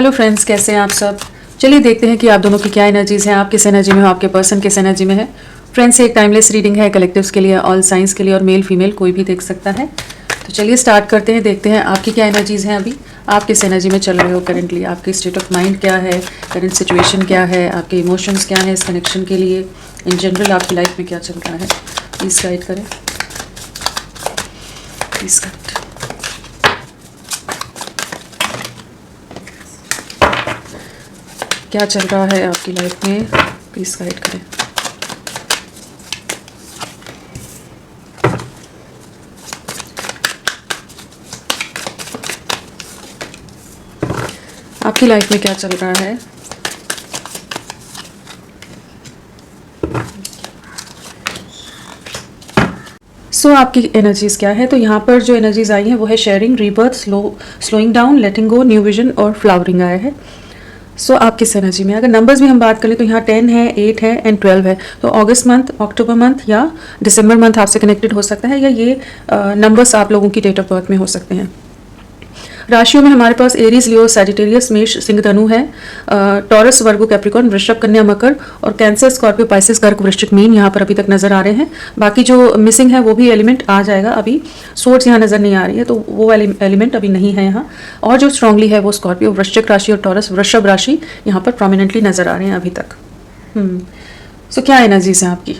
Hello friends, कैसे हैं आप सब। चलिए देखते हैं कि आप दोनों की क्या एनर्जीज हैं, आप किस एनर्जी में हो, आपके पर्सन किस एनर्जी में है। फ्रेंड्स, एक टाइमलेस रीडिंग है, कलेक्टिव्स के लिए, ऑल साइंस के लिए और मेल फीमेल कोई भी देख सकता है। तो चलिए स्टार्ट करते हैं, देखते हैं आपकी क्या एनर्जीज हैं। अभी आप किस एनर्जी में चल रहे हो करेंटली, आपकी स्टेट ऑफ माइंड क्या है, करंट सिचुएशन क्या है, आपके इमोशंस क्या है इस कनेक्शन के लिए, इन जनरल आपकी लाइफ में क्या चल रहा है। प्लीज़ गाइड करें, प्लीज़ गाइड। क्या चल रहा है आपकी लाइफ में, प्लीज़ गाइड करें। आपकी लाइफ में क्या चल रहा है। आपकी एनर्जीज क्या है। तो यहाँ पर जो एनर्जीज आई हैं वो है शेयरिंग, रीबर्थ, स्लोइंग डाउन, लेटिंग गो, न्यू विजन और फ्लावरिंग आया है। आप किस एनर्जी में, अगर नंबर्स भी हम बात करें तो यहाँ 10 है, 8 है एंड 12 है। तो अगस्त मंथ, अक्टूबर मंथ या दिसंबर मंथ आपसे कनेक्टेड हो सकता है, या ये नंबर्स आप लोगों की डेट ऑफ बर्थ में हो सकते हैं। राशियों में हमारे पास एरीज, लियो, सैजिटेरियस, मेष, सिंह, धनु है। टॉरस, वर्गो, कैप्रिकॉर्न, वृषभ, कन्या, मकर और कैंसर, स्कॉर्पियो, पाइसेस, कर्क, वृश्चिक, मीन यहाँ पर अभी तक नजर आ रहे हैं। बाकी जो मिसिंग है वो भी एलिमेंट आ जाएगा। अभी सोर्स यहाँ नजर नहीं आ रही है, तो वो एलिमेंट अभी नहीं है यहाँ। और जो स्ट्रांगली है वो स्कॉर्पियो, वृश्चिक राशि और टॉरस, वृषभ राशि यहाँ पर प्रोमिनेंटली नजर आ रहे हैं अभी तक। क्या एनर्जीज हैं आपकी।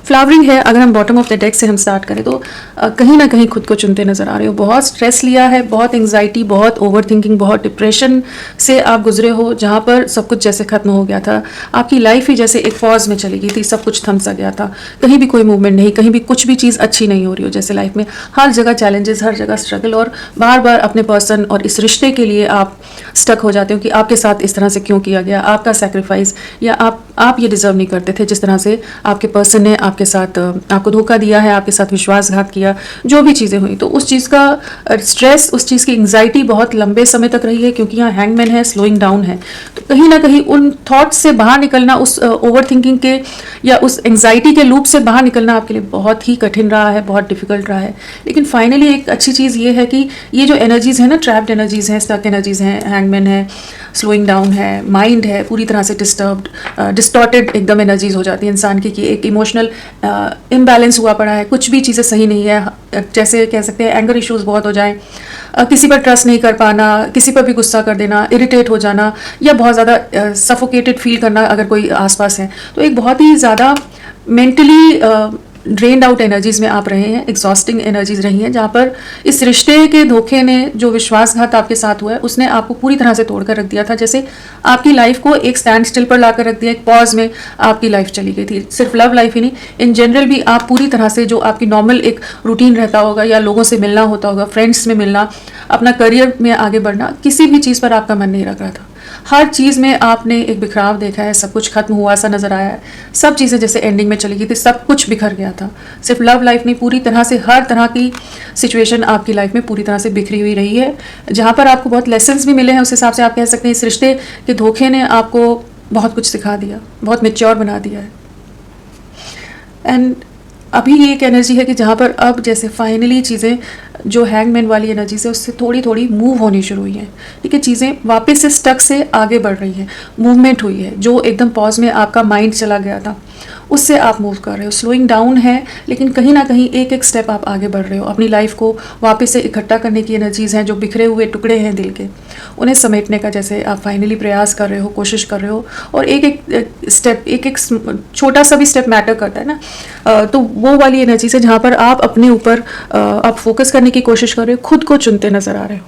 फ्लावरिंग है। अगर हम बॉटम ऑफ द डेक से हम स्टार्ट करें तो कहीं ना कहीं खुद को चुनते नजर आ रहे हो। बहुत स्ट्रेस लिया है, बहुत एंग्जाइटी, बहुत ओवर थिंकिंग, बहुत डिप्रेशन से आप गुजरे हो, जहाँ पर सब कुछ जैसे खत्म हो गया था। आपकी लाइफ ही जैसे एक पॉज में चली गई थी, सब कुछ थम सा गया था, कहीं भी कोई मूवमेंट नहीं, कहीं भी कुछ भी चीज़ अच्छी नहीं हो रही हो। जैसे लाइफ में हर जगह चैलेंजेस, हर जगह स्ट्रगल, और बार बार अपने पर्सन और इस रिश्ते के लिए आप स्टक हो जाते हो कि आपके साथ इस तरह से क्यों किया गया, आपका सेक्रीफाइस, या आप ये डिजर्व नहीं करते थे जिस तरह से आपके पर्सन ने आपके साथ आपको धोखा दिया है, आपके साथ विश्वासघात किया, जो भी चीज़ें हुई। तो उस चीज़ का स्ट्रेस, उस चीज़ की एंग्जाइटी बहुत लंबे समय तक रही है, क्योंकि यहाँ हैंगमैन है, स्लोइंग डाउन है। तो कहीं ना कहीं उन थॉट्स से बाहर निकलना, उस ओवर थिंकिंग के या उस एंग्जाइटी के लूप से बाहर निकलना आपके लिए बहुत ही कठिन रहा है, बहुत डिफिकल्ट रहा है। लेकिन फाइनली एक अच्छी चीज़ ये है कि ये जो एनर्जीज है ना, ट्रैप्ड एनर्जीज हैं, स्टक एनर्जीज हैं, हैंगमैन है, स्लोइंग डाउन है, माइंड है पूरी तरह से डिस्टर्ब्ड, डिस्टॉर्टेड एकदम एनर्जीज हो जाती है इंसान की, कि एक इमोशनल इम्बैलेंस हुआ पड़ा है, कुछ भी चीज़ें सही नहीं है। जैसे कह सकते हैं एंगर इश्यूज बहुत हो जाएं, किसी पर ट्रस्ट नहीं कर पाना, किसी पर भी गुस्सा कर देना, इरिटेट हो जाना, या बहुत ज़्यादा सफोकेटेड फील करना अगर कोई आसपास है। तो एक बहुत ही ज़्यादा मेंटली ड्रेन्ड आउट एनर्जीज में आप रहे हैं, एग्जॉस्टिंग एनर्जीज रही हैं, जहाँ पर इस रिश्ते के धोखे ने, जो विश्वासघात आपके साथ हुआ है, उसने आपको पूरी तरह से तोड़कर रख दिया था। जैसे आपकी लाइफ को एक स्टैंड स्टिल पर लाकर रख दिया, एक पॉज में आपकी लाइफ चली गई थी। सिर्फ लव लाइफ ही नहीं, इन जनरल भी आप पूरी तरह से, जो आपकी नॉर्मल एक रूटीन रहता होगा, या लोगों से मिलना होता होगा, फ्रेंड्स में मिलना, अपना करियर में आगे बढ़ना, किसी भी चीज़ पर आपका मन नहीं लग रहा था। हर चीज़ में आपने एक बिखराव देखा है, सब कुछ खत्म हुआ सा नजर आया है, सब चीज़ें जैसे एंडिंग में चली गई थी, सब कुछ बिखर गया था। सिर्फ लव लाइफ नहीं, पूरी तरह से हर तरह की सिचुएशन आपकी लाइफ में पूरी तरह से बिखरी हुई रही है, जहाँ पर आपको बहुत लेसन्स भी मिले हैं। उस हिसाब से आप कह सकते हैं इस रिश्ते के धोखे ने आपको बहुत कुछ सिखा दिया, बहुत मेच्योर बना दिया है। एंड अभी ये एक एनर्जी है कि जहाँ पर अब जैसे फाइनली चीज़ें, जो हैंगमैन वाली एनर्जी से, उससे थोड़ी थोड़ी मूव होनी शुरू हुई हैं। ठीक है, चीज़ें वापस से स्टक से आगे बढ़ रही हैं, मूवमेंट हुई है। जो एकदम पॉज में आपका माइंड चला गया था, उससे आप मूव कर रहे हो। स्लोइंग डाउन है, लेकिन कहीं ना कहीं एक एक स्टेप आप आगे बढ़ रहे हो। अपनी लाइफ को वापस से इकट्ठा करने की एनर्जीज़ हैं, जो बिखरे हुए टुकड़े हैं दिल के, उन्हें समेटने का जैसे आप फाइनली प्रयास कर रहे हो, कोशिश कर रहे हो। और एक एक स्टेप, एक एक छोटा सा भी स्टेप मैटर करता है ना। तो वो वाली एनर्जी से जहाँ पर आप अपने ऊपर आप फोकस करने की कोशिश कर रहे हो, खुद को चुनते नजर आ रहे हो।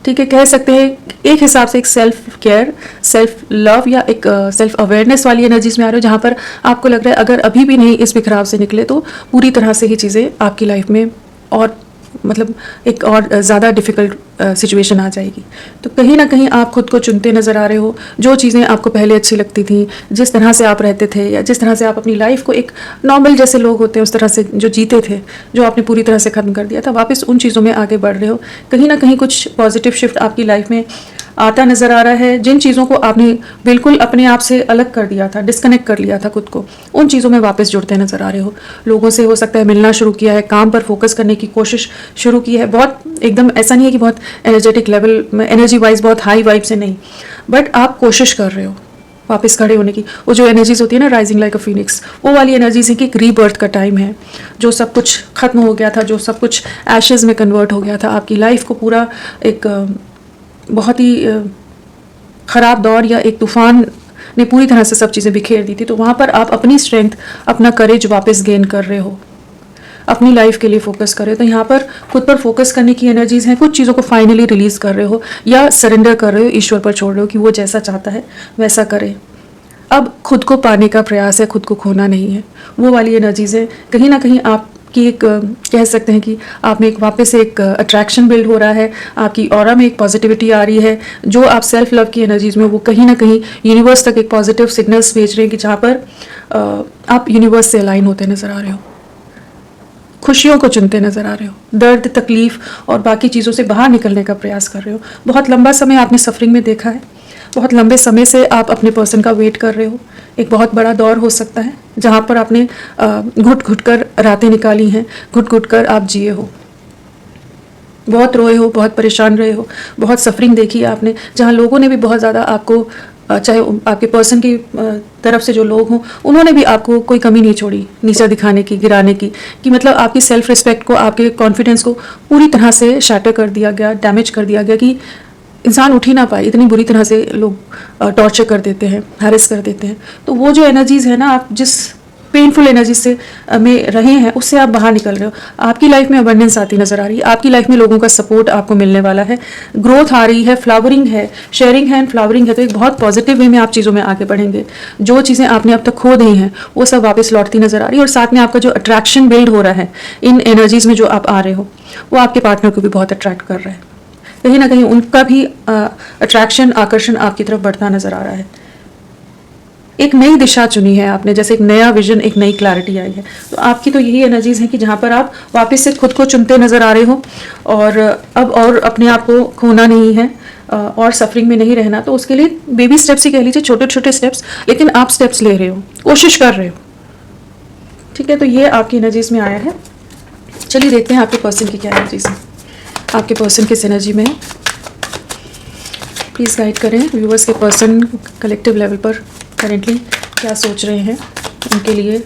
ठीक है, कह सकते हैं एक हिसाब से एक सेल्फ केयर, सेल्फ लव या एक सेल्फ अवेयरनेस वाली एनर्जीज में आ रहे हो, जहाँ पर आपको लग रहा है अगर अभी भी नहीं इस बिखराव से निकले तो पूरी तरह से ही चीज़ें आपकी लाइफ में और मतलब एक और ज़्यादा डिफ़िकल्ट सिचुएशन आ जाएगी। तो कहीं ना कहीं आप खुद को चुनते नज़र आ रहे हो। जो चीज़ें आपको पहले अच्छी लगती थी, जिस तरह से आप रहते थे, या जिस तरह से आप अपनी लाइफ को एक नॉर्मल जैसे लोग होते हैं उस तरह से जो जीते थे, जो आपने पूरी तरह से ख़त्म कर दिया था, वापस उन चीज़ों में आगे बढ़ रहे हो। कहीं ना कहीं कुछ पॉजिटिव शिफ्ट आपकी लाइफ में आता नज़र आ रहा है। जिन चीज़ों को आपने बिल्कुल अपने आप से अलग कर दिया था, डिस्कनेक्ट कर लिया था खुद को, उन चीज़ों में वापस जुड़ते नज़र आ रहे हो। लोगों से हो सकता है मिलना शुरू किया है, काम पर फोकस करने की कोशिश शुरू की है। बहुत एकदम ऐसा नहीं है कि बहुत एनर्जेटिक लेवल में, एनर्जी वाइज बहुत हाई वाइब से नहीं, बट आप कोशिश कर रहे हो वापस खड़े होने की। वो जो एनर्जीज होती है ना, राइजिंग लाइक अ फीनिक्स, वो वाली एनर्जीज है कि एक रीबर्थ का टाइम है। जो सब कुछ खत्म हो गया था, जो सब कुछ एशेज में कन्वर्ट हो गया था, आपकी लाइफ को पूरा एक बहुत ही ख़राब दौर या एक तूफान ने पूरी तरह से सब चीज़ें बिखेर दी थी। तो वहाँ पर आप अपनी स्ट्रेंथ, अपना करेज वापस गेन कर रहे हो, अपनी लाइफ के लिए फोकस कर रहे हो। तो यहाँ पर खुद पर फोकस करने की एनर्जीज हैं। कुछ चीज़ों को फाइनली रिलीज़ कर रहे हो या सरेंडर कर रहे हो, ईश्वर पर छोड़ रहे हो कि वो जैसा चाहता है वैसा करे। अब खुद को पाने का प्रयास है, खुद को खोना नहीं है। वो वाली एनर्जीज है। कहीं ना कहीं आपकी एक कह सकते हैं कि आप में एक वापस से एक अट्रैक्शन बिल्ड हो रहा है, आपकी ऑरा में एक पॉजिटिविटी आ रही है। जो आप सेल्फ लव की एनर्जीज में, वो कहीं ना कहीं यूनिवर्स तक एक पॉजिटिव सिग्नल्स भेज रहे हैं कि जहाँ पर आप यूनिवर्स से अलाइन होते नज़र आ रहे हो, खुशियों को चुनते नज़र आ रहे हो, दर्द, तकलीफ और बाकी चीज़ों से बाहर निकलने का प्रयास कर रहे हो। बहुत लंबा समय आपने सफरिंग में देखा है, बहुत लंबे समय से आप अपने पर्सन का वेट कर रहे हो। एक बहुत बड़ा दौर हो सकता है जहाँ पर आपने घुट घुट कर रातें निकाली हैं, घुट घुट कर आप जिए हो, बहुत रोए हो, बहुत परेशान रहे हो, बहुत सफरिंग देखी है आपने, जहाँ लोगों ने भी बहुत ज़्यादा आपको, चाहे आपके पर्सन की तरफ से जो लोग हों, उन्होंने भी आपको कोई कमी नहीं छोड़ी नीचा दिखाने की, गिराने की, कि मतलब आपकी सेल्फ रिस्पेक्ट को, आपके कॉन्फिडेंस को पूरी तरह से शैटर कर दिया गया, डैमेज कर दिया गया कि इंसान उठ ही ना पाए। इतनी बुरी तरह से लोग टॉर्चर कर देते हैं, हैरेस कर देते हैं। तो वो जो एनर्जीज़ है ना, आप जिस पेनफुल एनर्जी से में रहे हैं, उससे आप बाहर निकल रहे हो। आपकी लाइफ में अबंडेंस आती नज़र आ रही है, आपकी लाइफ में लोगों का सपोर्ट आपको मिलने वाला है, ग्रोथ आ रही है, फ्लावरिंग है, शेयरिंग है एंड फ्लावरिंग है। तो एक बहुत पॉजिटिव वे में आप चीज़ों में आगे बढ़ेंगे। जो चीज़ें आपने अब तक खो दी हैं वो सब वापस लौटती नज़र आ रही है। और साथ में आपका जो अट्रैक्शन बिल्ड हो रहा है इन एनर्जीज़ में, जो आप आ रहे हो, वो आपके पार्टनर को भी बहुत अट्रैक्ट कर रहा है। कहीं ना कहीं उनका भी अट्रैक्शन, आकर्षण आपकी तरफ बढ़ता नज़र आ रहा है। एक नई दिशा चुनी है आपने, जैसे एक नया विजन, एक नई क्लैरिटी आई है। तो आपकी तो यही एनर्जीज है कि जहाँ पर आप वापस से खुद को चुनते नज़र आ रहे हो और अब और अपने आप को खोना नहीं है और सफरिंग में नहीं रहना। तो उसके लिए बेबी स्टेप्स ही कह लीजिए, छोटे छोटे स्टेप्स, लेकिन आप स्टेप्स ले रहे हो, कोशिश कर रहे हो। ठीक है, तो ये आपकी एनर्जीज में आया है। चलिए देखते हैं आपके पर्सन की क्या एनर्जीज है, आपके पर्सन किस एनर्जी में है। प्लीज़ गाइड करें व्यूअर्स के पर्सन कलेक्टिव लेवल पर करेंटली क्या सोच रहे हैं उनके लिए।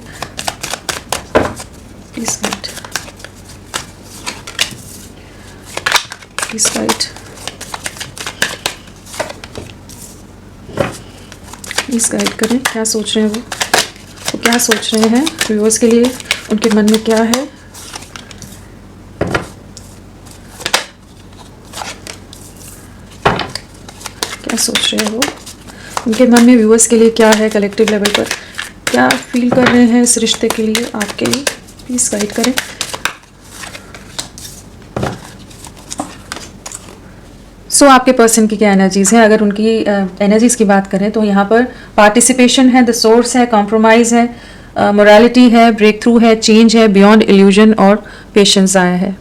Please guide, please guide, please guide करें क्या सोच रहे हैं वो क्या सोच रहे हैं व्यूअर्स के लिए, उनके मन में क्या है। क्या सोच रहे हो उनके मन में, व्यूअर्स के लिए क्या है, कलेक्टिव लेवल पर क्या फील कर रहे हैं इस रिश्ते के लिए, आपके लिए। प्लीज़ गाइड करें। आपके पर्सन की क्या एनर्जीज़ हैं। अगर उनकी एनर्जीज़ की बात करें तो यहाँ पर पार्टिसिपेशन है, द सोर्स है, कॉम्प्रोमाइज़ है, मोरालिटी है, ब्रेक थ्रू है, चेंज है, बियॉन्ड इल्यूजन और पेशेंस आया है।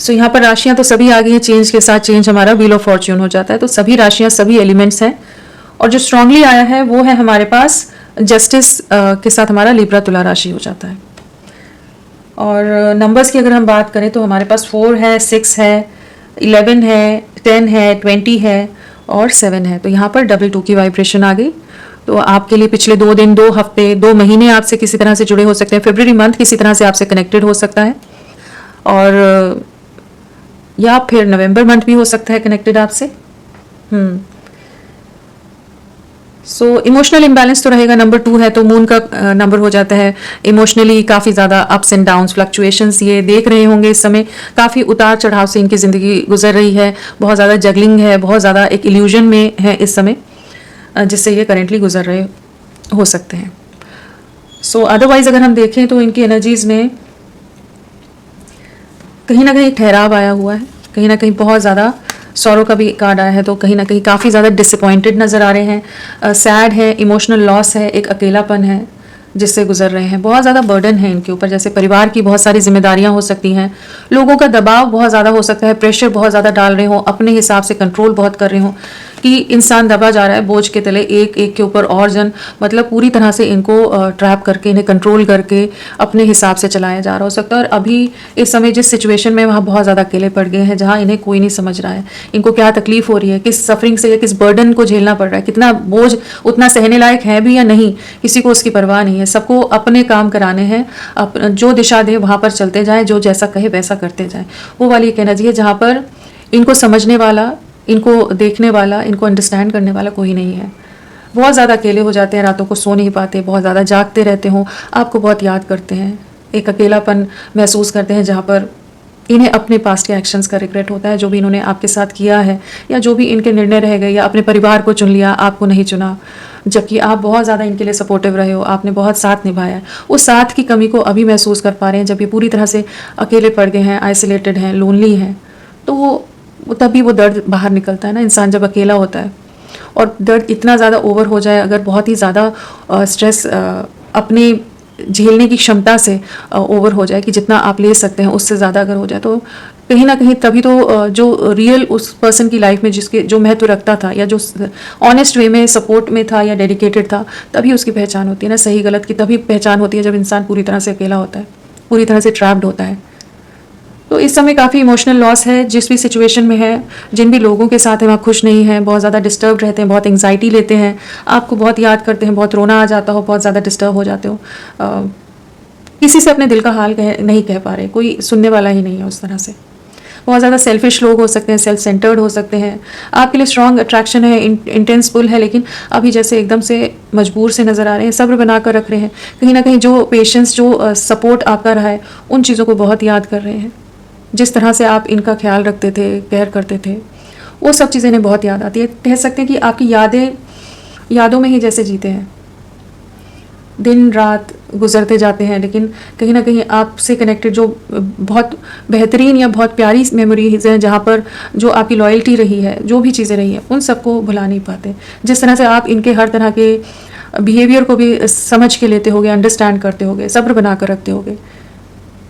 यहाँ पर राशियाँ तो सभी आ गई हैं। चेंज के साथ चेंज हमारा व्हील ऑफ फॉर्च्यून हो जाता है। तो सभी राशियाँ, सभी एलिमेंट्स हैं। और जो स्ट्रांगली आया है वो है हमारे पास जस्टिस के साथ हमारा लिब्रा तुला राशि हो जाता है। और नंबर्स की अगर हम बात करें तो हमारे पास 4 है, 6 है, 11 है, 10 है, 20 है और 7 है। तो यहाँ पर डबल 2 की वाइब्रेशन आ गई। तो आपके लिए पिछले 2 दिन, 2 हफ्ते, 2 महीने आपसे किसी तरह से जुड़े हो सकते हैं। फरवरी मंथ किसी तरह से आपसे कनेक्टेड हो सकता है, और या फिर नवंबर मंथ भी हो सकता है कनेक्टेड आपसे। इमोशनल इम्बैलेंस तो रहेगा। नंबर 2 है तो मून का नंबर हो जाता है। इमोशनली काफ़ी ज़्यादा अप्स एंड डाउन्स, फ्लक्चुएशंस ये देख रहे होंगे इस समय। काफ़ी उतार चढ़ाव से इनकी ज़िंदगी गुजर रही है। बहुत ज़्यादा जगलिंग है, बहुत ज़्यादा एक इल्यूजन में है इस समय, जिससे ये करेंटली गुजर रहे हो सकते हैं। अदरवाइज़ अगर हम देखें तो इनकी एनर्जीज़ में कहीं ना कहीं ठहराव आया हुआ है, कहीं ना कहीं बहुत ज़्यादा सौरों का भी कार्ड आया है। तो कहीं ना कहीं काफ़ी ज़्यादा डिसअपॉइंटेड नज़र आ रहे हैं, सैड है, इमोशनल लॉस है, एक अकेलापन है, जिससे गुजर रहे हैं। बहुत ज़्यादा बर्डन है इनके ऊपर, जैसे परिवार की बहुत सारी जिम्मेदारियां हो सकती हैं, लोगों का दबाव बहुत ज़्यादा हो सकता है, प्रेशर बहुत ज़्यादा डाल रहे हो, अपने हिसाब से कंट्रोल बहुत कर रहे हो कि इंसान दबा जा रहा है बोझ के तले, एक एक के ऊपर और जन, मतलब पूरी तरह से इनको ट्रैप करके, इन्हें कंट्रोल करके अपने हिसाब से चलाया जा रहा हो सकता है। और अभी इस समय जिस सिचुएशन में वहाँ बहुत ज़्यादा अकेले पड़ गए हैं, जहाँ इन्हें कोई नहीं समझ रहा है इनको क्या तकलीफ हो रही है, किस सफरिंग से या किस बर्डन को झेलना पड़ रहा है, कितना बोझ उतना सहने लायक है भी या नहीं, किसी को उसकी परवाह नहीं है। सबको अपने काम कराने हैं, जो दिशा दे वहाँ पर चलते जाएं, जो जैसा कहे वैसा करते जाएं। वो वाली एक एनर्जी है जहाँ पर इनको समझने वाला, इनको देखने वाला, इनको अंडरस्टैंड करने वाला कोई नहीं है। बहुत ज़्यादा अकेले हो जाते हैं, रातों को सो नहीं पाते, बहुत ज़्यादा जागते रहते हो, आपको बहुत याद करते हैं, एक अकेलापन महसूस करते हैं जहाँ पर इन्हें अपने पास्ट के एक्शंस का रिग्रेट होता है, जो भी इन्होंने आपके साथ किया है या जो भी इनके निर्णय रह गए, या अपने परिवार को चुन लिया, आपको नहीं चुना, जबकि आप बहुत ज़्यादा इनके लिए सपोर्टिव रहे हो, आपने बहुत साथ निभाया है। उस साथ की कमी को अभी महसूस कर पा रहे हैं जब ये पूरी तरह से अकेले पड़ गए हैं, आइसोलेटेड हैं, लोनली हैं। तो वो तभी वो दर्द बाहर निकलता है ना, इंसान जब अकेला होता है और दर्द इतना ज़्यादा ओवर हो जाए, अगर बहुत ही ज़्यादा स्ट्रेस अपने झेलने की क्षमता से ओवर हो जाए कि जितना आप ले सकते हैं उससे ज़्यादा अगर हो जाए, तो कहीं ना कहीं तभी तो जो रियल उस पर्सन की लाइफ में जिसके जो महत्व रखता था या जो ऑनेस्ट वे में सपोर्ट में था या डेडिकेटेड था, तभी उसकी पहचान होती है ना। सही गलत की तभी पहचान होती है जब इंसान पूरी तरह से अकेला होता है, पूरी तरह से ट्रैप्ड होता है। तो इस समय काफ़ी इमोशनल लॉस है, जिस भी सिचुएशन में है, जिन भी लोगों के साथ हैं वहाँ खुश नहीं है, बहुत ज़्यादा डिस्टर्ब रहते हैं, बहुत एंग्जाइटी लेते हैं, आपको बहुत याद करते हैं, बहुत रोना आ जाता हो, बहुत ज़्यादा डिस्टर्ब हो जाते हो, किसी से अपने दिल का हाल नहीं कह पा रहे, कोई सुनने वाला ही नहीं है उस तरह से। बहुत ज़्यादा सेल्फिश लोग हो सकते हैं, सेल्फ सेंटर्ड हो सकते हैं, आपके लिए स्ट्रॉन्ग अट्रैक्शन है, इंटेंस पुल है, लेकिन अभी जैसे एकदम से मजबूर से नज़र आ रहे हैं, सब्र बना कर रख रहे हैं, कहीं ना कहीं जो पेशेंस, जो सपोर्ट आपका रहा है, उन चीज़ों को बहुत याद कर रहे हैं। जिस तरह से आप इनका ख्याल रखते थे, केयर करते थे, वो सब चीज़ें इन्हें बहुत याद आती है। कह सकते हैं कि आपकी यादों में ही जैसे जीते हैं, दिन रात गुजरते जाते हैं, लेकिन कहीं ना कहीं आपसे कनेक्टेड जो बहुत बेहतरीन या बहुत प्यारी मेमोरीज हैं, जहाँ पर जो आपकी लॉयल्टी रही है, जो भी चीज़ें रही हैं, उन सबको भुला नहीं पाते। जिस तरह से आप इनके हर तरह के बिहेवियर को भी समझ के लेते होगे, अंडरस्टैंड करते होगे, सब्र बना कर रखते होगे,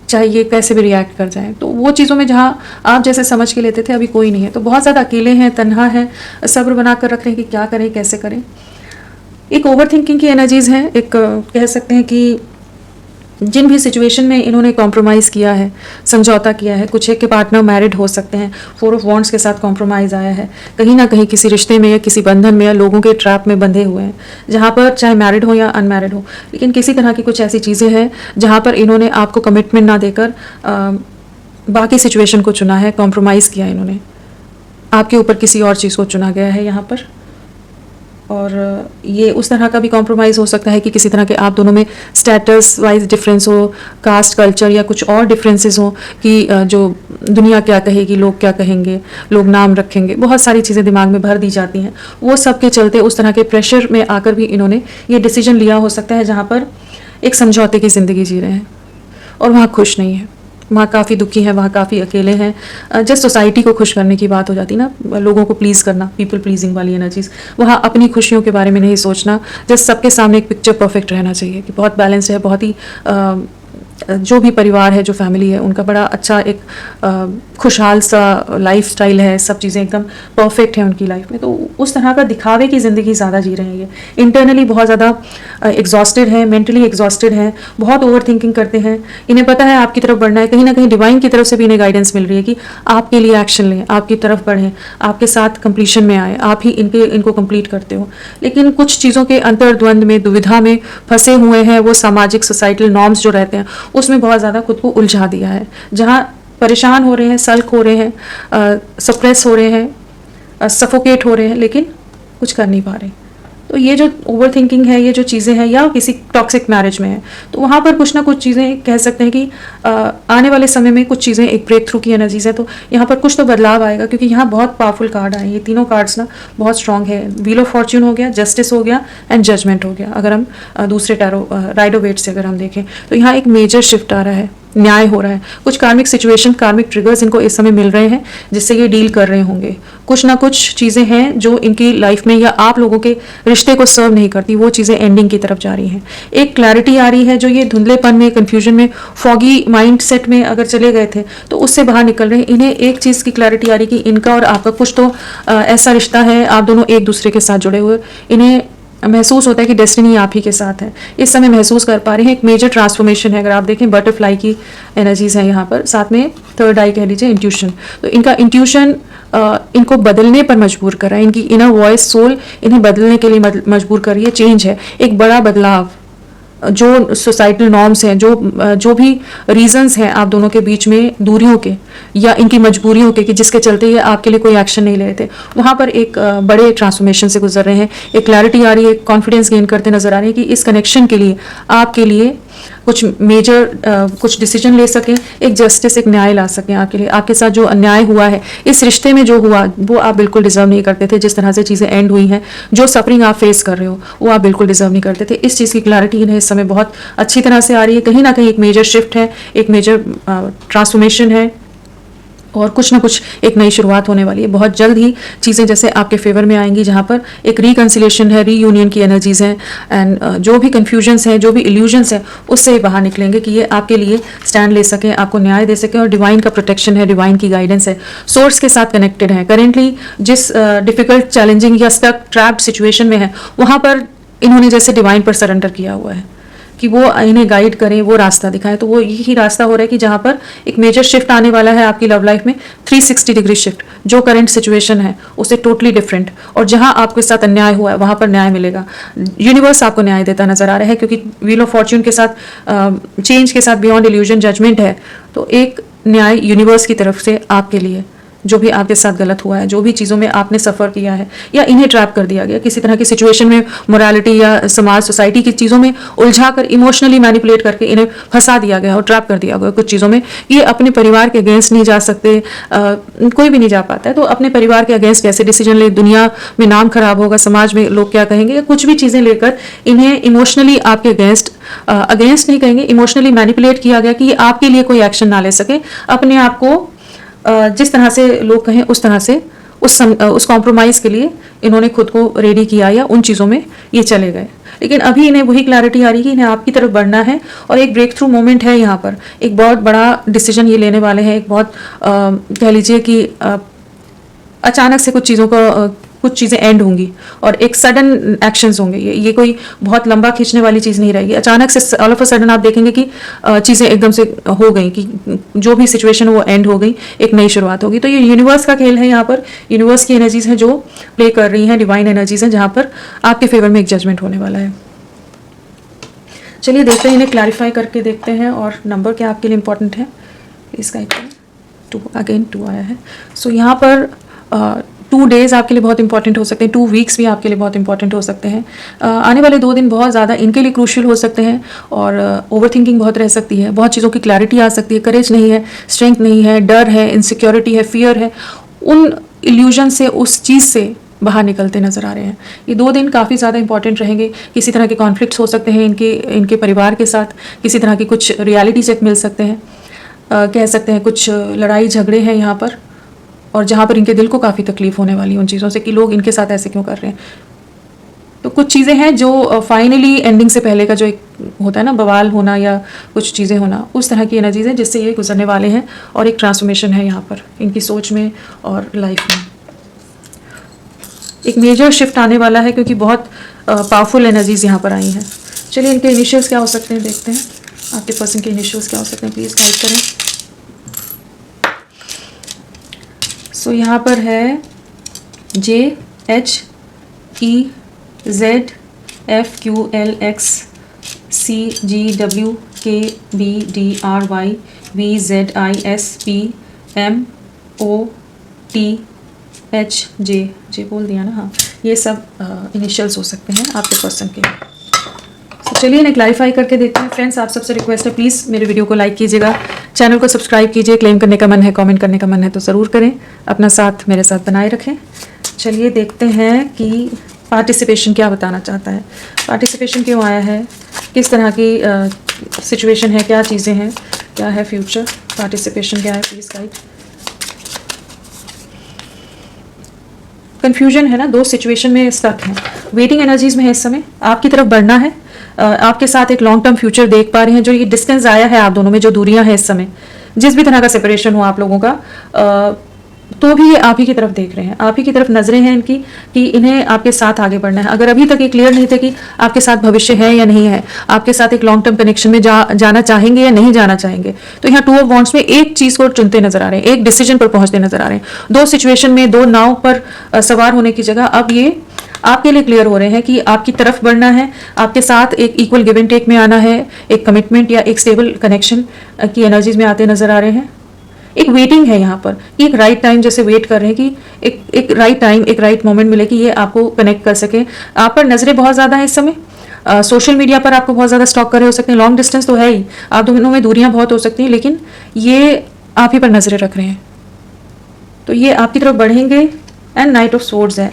चाहे ये कैसे भी रिएक्ट कर जाएं, तो वो चीज़ों में जहाँ आप जैसे समझ के लेते थे, अभी कोई नहीं है, तो बहुत ज़्यादा अकेले हैं, तन्हा हैं, सब्र बना कर रख रहे हैं कि क्या करें, कैसे करें। एक ओवर थिंकिंग की एनर्जीज हैं, एक कह सकते हैं कि जिन भी सिचुएशन में इन्होंने कॉम्प्रोमाइज़ किया है, समझौता किया है, कुछ एक के पार्टनर मैरिड हो सकते हैं, 4 ऑफ वॉन्ड्स के साथ कॉम्प्रोमाइज़ आया है, कहीं ना कहीं किसी रिश्ते में या किसी बंधन में या लोगों के ट्रैप में बंधे हुए हैं, जहाँ पर चाहे मैरिड हो या अनमैरिड हो, लेकिन किसी तरह की कुछ ऐसी चीज़ें हैं जहाँ पर इन्होंने आपको कमिटमेंट ना देकर बाकी सिचुएशन को चुना है, कॉम्प्रोमाइज़ किया इन्होंने, आपके ऊपर किसी और चीज़ को चुना गया है यहाँ पर। और ये उस तरह का भी कॉम्प्रोमाइज़ हो सकता है कि किसी तरह के आप दोनों में स्टेटस वाइज डिफरेंस हो, कास्ट कल्चर या कुछ और डिफरेंसेस हो, कि जो दुनिया क्या कहेगी, लोग क्या कहेंगे, लोग नाम रखेंगे, बहुत सारी चीज़ें दिमाग में भर दी जाती हैं। वो सब के चलते उस तरह के प्रेशर में आकर भी इन्होंने ये डिसीजन लिया हो सकता है, जहाँ पर एक समझौते की ज़िंदगी जी रहे हैं और वहाँ खुश नहीं है, वहाँ काफ़ी दुखी हैं, वहाँ काफ़ी अकेले हैं। जस्ट सोसाइटी को खुश करने की बात हो जाती ना, लोगों को प्लीज़ करना, पीपल प्लीजिंग वाली एनर्जीज, वहाँ अपनी खुशियों के बारे में नहीं सोचना, जस्ट सबके सामने एक पिक्चर परफेक्ट रहना चाहिए कि बहुत बैलेंस है, बहुत ही जो भी परिवार है, जो फैमिली है, उनका बड़ा अच्छा एक खुशहाल सा लाइफ स्टाइल है, सब चीज़ें एकदम परफेक्ट है उनकी लाइफ में। तो उस तरह का दिखावे की ज़िंदगी ज़्यादा जी रहे हैं ये, इंटरनली बहुत ज़्यादा एग्जॉस्टेड हैं, मेंटली एग्जॉस्टेड हैं, बहुत ओवर थिंकिंग करते हैं। इन्हें पता है आपकी तरफ बढ़ना है, कहीं ना कहीं डिवाइन की तरफ से भी इन्हें गाइडेंस मिल रही है कि आपके लिए एक्शन लें, आपकी तरफ बढ़ें, आपके साथ कंप्लीशन में आए, आप ही इनको कंप्लीट करते हो। लेकिन कुछ चीज़ों के अंतर्द्वंद में, दुविधा में फंसे हुए हैं, वो सामाजिक सोसाइटल नॉर्म्स जो रहते हैं उसमें बहुत ज़्यादा खुद को उलझा दिया है, जहाँ परेशान हो रहे हैं, सल्क हो रहे हैं, सप्रेस हो रहे हैं, सफोकेट हो रहे हैं, लेकिन कुछ कर नहीं पा रहे। तो ये जो ओवर थिंकिंग है, ये जो चीज़ें हैं, या किसी टॉक्सिक मैरिज में है, तो वहाँ पर कुछ ना कुछ चीज़ें कह सकते हैं कि आने वाले समय में कुछ चीज़ें एक ब्रेक थ्रू की एनर्जीज है, तो यहाँ पर कुछ तो बदलाव आएगा, क्योंकि यहाँ बहुत पावरफुल कार्ड आए, ये तीनों कार्ड्स ना बहुत स्ट्रांग है। व्हील ऑफ फॉर्च्यून हो गया, जस्टिस हो गया एंड जजमेंट हो गया। अगर हम दूसरे टैरो राइडो वेट से अगर हम देखें तो यहाँ एक मेजर शिफ्ट आ रहा है, न्याय हो रहा है, कुछ कार्मिक सिचुएशन, कार्मिक ट्रिगर्स इनको इस समय मिल रहे हैं जिससे ये डील कर रहे होंगे। कुछ ना कुछ चीज़ें हैं जो इनकी लाइफ में या आप लोगों के रिश्ते को सर्व नहीं करती, वो चीज़ें एंडिंग की तरफ जा रही हैं। एक क्लैरिटी आ रही है, जो ये धुंधलेपन में, कन्फ्यूजन में, फॉगी माइंड सेट में अगर चले गए थे तो उससे बाहर निकल रहे हैं। इन्हें एक चीज़ की क्लैरिटी आ रही कि इनका और आपका कुछ तो ऐसा रिश्ता है, आप दोनों एक दूसरे के साथ जुड़े हुए। इन्हें महसूस होता है कि डेस्टिनी आप ही के साथ है, इस समय महसूस कर पा रहे हैं। एक मेजर ट्रांसफॉर्मेशन है, अगर आप देखें बटरफ्लाई की एनर्जीज हैं यहाँ पर, साथ में थर्ड आई कह लीजिए इंट्यूशन। तो इनका इंट्यूशन इनको बदलने पर मजबूर कर रहा है, इनकी इनर वॉइस सोल इन्हें बदलने के लिए मजबूर कर रही है। चेंज है, एक बड़ा बदलाव, जो सोसाइटल नॉर्म्स हैं, जो भी रीजंस हैं आप दोनों के बीच में दूरियों के या इनकी मजबूरियों के कि जिसके चलते ये आपके लिए कोई एक्शन नहीं ले रहे थे, वहाँ पर एक बड़े ट्रांसफॉर्मेशन से गुजर रहे हैं। एक क्लैरिटी आ रही है, कॉन्फिडेंस गेन करते नजर आ रहे हैं कि इस कनेक्शन के लिए आपके लिए कुछ मेजर कुछ डिसीजन ले सकें, एक जस्टिस, एक न्याय ला सकें आपके लिए। आपके साथ जो अन्याय हुआ है, इस रिश्ते में जो हुआ, वो आप बिल्कुल डिजर्व नहीं करते थे। जिस तरह से चीज़ें एंड हुई हैं, जो सफरिंग आप फेस कर रहे हो, वो आप बिल्कुल डिजर्व नहीं करते थे। इस चीज़ की क्लैरिटी इन्हें इस समय बहुत अच्छी तरह से आ रही है। कहीं ना कहीं एक मेजर शिफ्ट है, एक मेजर ट्रांसफॉर्मेशन है और कुछ ना कुछ एक नई शुरुआत होने वाली है। बहुत जल्द ही चीज़ें जैसे आपके फेवर में आएंगी, जहाँ पर एक रिकन्सिलेशन है, रीयूनियन की एनर्जीज हैं, एंड जो भी कन्फ्यूजन्स हैं, जो भी इल्यूजन्स हैं, उससे बाहर निकलेंगे कि ये आपके लिए स्टैंड ले सकें, आपको न्याय दे सकें। और डिवाइन का प्रोटेक्शन है, डिवाइन की गाइडेंस है, सोर्स के साथ कनेक्टेड है। करेंटली जिस डिफिकल्ट, चैलेंजिंग या स्टक, ट्रैप्ड सिचुएशन में है, वहाँ पर इन्होंने जैसे डिवाइन पर सरेंडर किया हुआ है कि वो इन्हें गाइड करें, वो रास्ता दिखाएं। तो वो यही रास्ता हो रहा है कि जहाँ पर एक मेजर शिफ्ट आने वाला है आपकी लव लाइफ में, 360 डिग्री शिफ्ट। जो करंट सिचुएशन है उससे टोटली डिफरेंट, और जहाँ आपके साथ अन्याय हुआ है वहाँ पर न्याय मिलेगा। यूनिवर्स आपको न्याय देता नजर आ रहा है, क्योंकि व्हील ऑफ फॉर्च्यून के साथ, चेंज के साथ बियॉन्ड इल्यूजन जजमेंट है। तो एक न्याय यूनिवर्स की तरफ से आपके लिए, जो भी आपके साथ गलत हुआ है, जो भी चीज़ों में आपने सफ़र किया है या इन्हें ट्रैप कर दिया गया किसी तरह की सिचुएशन में, मोरालिटी या समाज, सोसाइटी की चीज़ों में उलझा कर, इमोशनली मैनिपुलेट करके इन्हें फंसा दिया गया और ट्रैप कर दिया गया कुछ चीज़ों में। ये अपने परिवार के अगेंस्ट नहीं जा सकते, कोई भी नहीं जा पाता है। तो अपने परिवार के अगेंस्ट कैसे डिसीजन ले, दुनिया में नाम खराब होगा, समाज में लोग क्या कहेंगे, या कुछ भी चीज़ें लेकर इन्हें इमोशनली आपके अगेंस्ट नहीं कहेंगे, इमोशनली मैनिपुलेट किया गया कि ये आपके लिए कोई एक्शन ना ले सके। अपने आप को जिस तरह से लोग कहें उस तरह से, उस कॉम्प्रोमाइज़ के लिए इन्होंने खुद को रेडी किया या उन चीज़ों में ये चले गए। लेकिन अभी इन्हें वही क्लैरिटी आ रही है कि इन्हें आपकी तरफ बढ़ना है, और एक ब्रेक थ्रू मोमेंट है यहाँ पर। एक बहुत बड़ा डिसीजन ये लेने वाले हैं, एक बहुत कह लीजिए कि अचानक से कुछ चीज़ें एंड होंगी और एक सडन एक्शंस होंगे। ये कोई बहुत लंबा खींचने वाली चीज़ नहीं रहेगी। अचानक से ऑल ऑफ अ सडन आप देखेंगे कि चीज़ें एकदम से हो गई, कि जो भी सिचुएशन वो एंड हो गई, एक नई शुरुआत होगी। तो ये यूनिवर्स का खेल है, यहाँ पर यूनिवर्स की एनर्जीज हैं जो प्ले कर रही हैं, डिवाइन एनर्जीज हैं, जहाँ पर आपके फेवर में एक जजमेंट होने वाला है। चलिए देखते हैं, इन्हें क्लैरिफाई करके देखते हैं। और नंबर क्या आपके लिए इंपॉर्टेंट है इसका, 2 आया है। सो यहाँ पर 2 डेज़ आपके लिए बहुत इंपॉर्टेंट हो सकते हैं, 2 वीक्स भी आपके लिए बहुत इंपॉर्टेंट हो सकते हैं। आने वाले 2 दिन बहुत ज़्यादा इनके लिए क्रूशियल हो सकते हैं, और ओवर थिंकिंग बहुत रह सकती है, बहुत चीज़ों की क्लैरिटी आ सकती है, करेज नहीं है, स्ट्रेंथ नहीं है, डर है, इनसिक्योरिटी है, फियर है। उन इल्यूजन से, उस चीज़ से बाहर निकलते नजर आ रहे हैं। ये 2 दिन काफ़ी ज़्यादा इंपॉर्टेंट रहेंगे। किसी तरह के कॉन्फ्लिक्ट्स हो सकते हैं इनके परिवार के साथ, किसी तरह की कुछ रियलिटी चेक मिल सकते हैं, कह सकते हैं कुछ लड़ाई झगड़े हैं यहाँ पर, और जहाँ पर इनके दिल को काफ़ी तकलीफ होने वाली है उन चीज़ों से कि लोग इनके साथ ऐसे क्यों कर रहे हैं। तो कुछ चीज़ें हैं जो फाइनली एंडिंग से पहले का जो एक होता है ना, बवाल होना या कुछ चीज़ें होना, उस तरह की एनर्जीज हैं जिससे ये गुजरने वाले हैं। और एक ट्रांसफॉर्मेशन है यहाँ पर इनकी सोच में और लाइफ में, एक मेजर शिफ्ट आने वाला है, क्योंकि बहुत पावरफुल एनर्जीज यहाँ पर आई हैं। चलिए इनके इनिशियल्स क्या हो सकते हैं देखते हैं, आपके पर्सन के इनिशियल्स क्या हो सकते हैं, प्लीज़ गाइड करें। सो यहाँ पर है JHEQLXCGWKBDRYVZISPMOTHJ बोल दिया ना, हाँ, ये सब इनिशियल्स हो सकते हैं आपके पर्सन के। तो चलिए इन्हें क्लैरिफाई करके देखते हैं। फ्रेंड्स, आप सबसे रिक्वेस्ट है, प्लीज़ मेरे वीडियो को लाइक कीजिएगा, चैनल को सब्सक्राइब कीजिए। क्लेम करने का मन है, कमेंट करने का मन है तो ज़रूर करें, अपना साथ मेरे साथ बनाए रखें। चलिए देखते हैं कि पार्टिसिपेशन क्या बताना चाहता है, पार्टिसिपेशन क्यों आया है, किस तरह की सिचुएशन है, क्या चीज़ें हैं, क्या है फ्यूचर, पार्टिसिपेशन क्या है, प्लीज गाइड। कंफ्यूजन है ना, दो सिचुएशन में स्टक हैं, वेटिंग एनर्जीज में है इस समय, आपकी तरफ बढ़ना है, आपके साथ एक लॉन्ग टर्म फ्यूचर देख पा रहे हैं। जो ये डिस्टेंस आया है आप दोनों में, जो दूरियां हैं इस समय, जिस भी तरह का सेपरेशन हो आप लोगों का, तो भी ये आप ही की तरफ देख रहे हैं, आप ही की तरफ नजरें हैं इनकी कि इन्हें आपके साथ आगे बढ़ना है। अगर अभी तक ये क्लियर नहीं थे कि आपके साथ भविष्य है या नहीं है, आपके साथ एक लॉन्ग टर्म कनेक्शन में जाना चाहेंगे या नहीं जाना चाहेंगे, तो यहाँ टू ऑफ वॉन्ड्स में एक चीज को चुनते नजर आ रहे हैं, एक डिसीजन पर पहुंचते नजर आ रहे हैं। दो सिचुएशन में, दो नाव पर सवार होने की जगह अब ये आपके लिए क्लियर हो रहे हैं कि आपकी तरफ बढ़ना है, आपके साथ एक इक्वल गिव एंड टेक में आना है, एक कमिटमेंट या एक स्टेबल कनेक्शन की एनर्जीज में आते नजर आ रहे हैं। एक वेटिंग है यहाँ पर, एक राइट टाइम जैसे वेट कर रहे हैं कि एक राइट टाइम, एक राइट मोमेंट मिले कि ये आपको कनेक्ट कर सके। आप पर नजरें बहुत ज्यादा है इस समय, सोशल मीडिया पर आपको बहुत ज्यादा स्टॉक कर रहे हो सकते हैं, लॉन्ग डिस्टेंस तो है ही, आप दोनों में दूरियां बहुत हो सकती हैं, लेकिन ये आप ही पर नजरें रख रहे हैं, तो ये आपकी तरफ बढ़ेंगे। एंड नाइट ऑफ स्वॉर्ड्स है,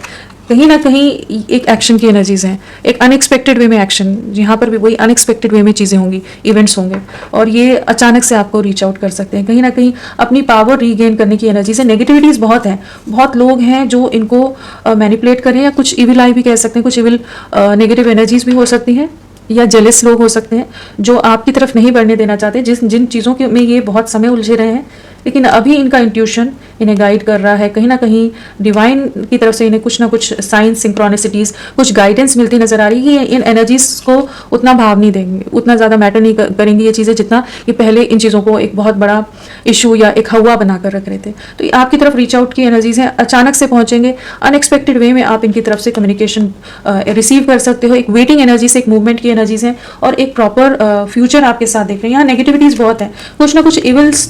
कहीं ना कहीं एक एक्शन की एनर्जीज हैं, एक अनएक्सपेक्टेड वे में एक्शन, यहाँ पर भी वही अनएक्सपेक्टेड वे में चीज़ें होंगी, इवेंट्स होंगे, और ये अचानक से आपको रीच आउट कर सकते हैं। कहीं ना कहीं अपनी पावर रीगेन करने की एनर्जीज है। नेगेटिविटीज़ बहुत हैं, बहुत लोग हैं जो इनको मैनिपुलेट करें, या कुछ इविल आई भी कह सकते हैं, कुछ इविल नेगेटिव एनर्जीज भी हो सकती हैं, या जेलस लोग हो सकते हैं जो आपकी तरफ नहीं बढ़ने देना चाहते, जिन चीज़ों के में ये बहुत समय उलझे रहे हैं, लेकिन अभी इनका इंट्यूशन इन्हें गाइड कर रहा है। कहीं ना कहीं डिवाइन की तरफ से इन्हें कुछ ना कुछ साइंस, सिंक्रोनिसिटीज़, कुछ गाइडेंस मिलती नजर आ रही है। इन एनर्जीज को उतना भाव नहीं देंगे, उतना ज़्यादा मैटर नहीं करेंगी ये चीज़ें, जितना ये पहले इन चीज़ों को एक बहुत बड़ा इशू या एक हवा बनाकर रख रहे थे। तो ये आपकी तरफ रीच आउट की एनर्जीज हैं, अचानक से पहुंचेंगे, अनएक्सपेक्टेड वे में आप इनकी तरफ से कम्युनिकेशन रिसीव कर सकते हो। एक वेटिंग एनर्जी से एक मूवमेंट की एनर्जीज हैं, और एक प्रॉपर फ्यूचर आपके साथ देख रहे हैं। यहाँ नेगेटिविटीज़ बहुत है, कुछ ना कुछ इविल्स,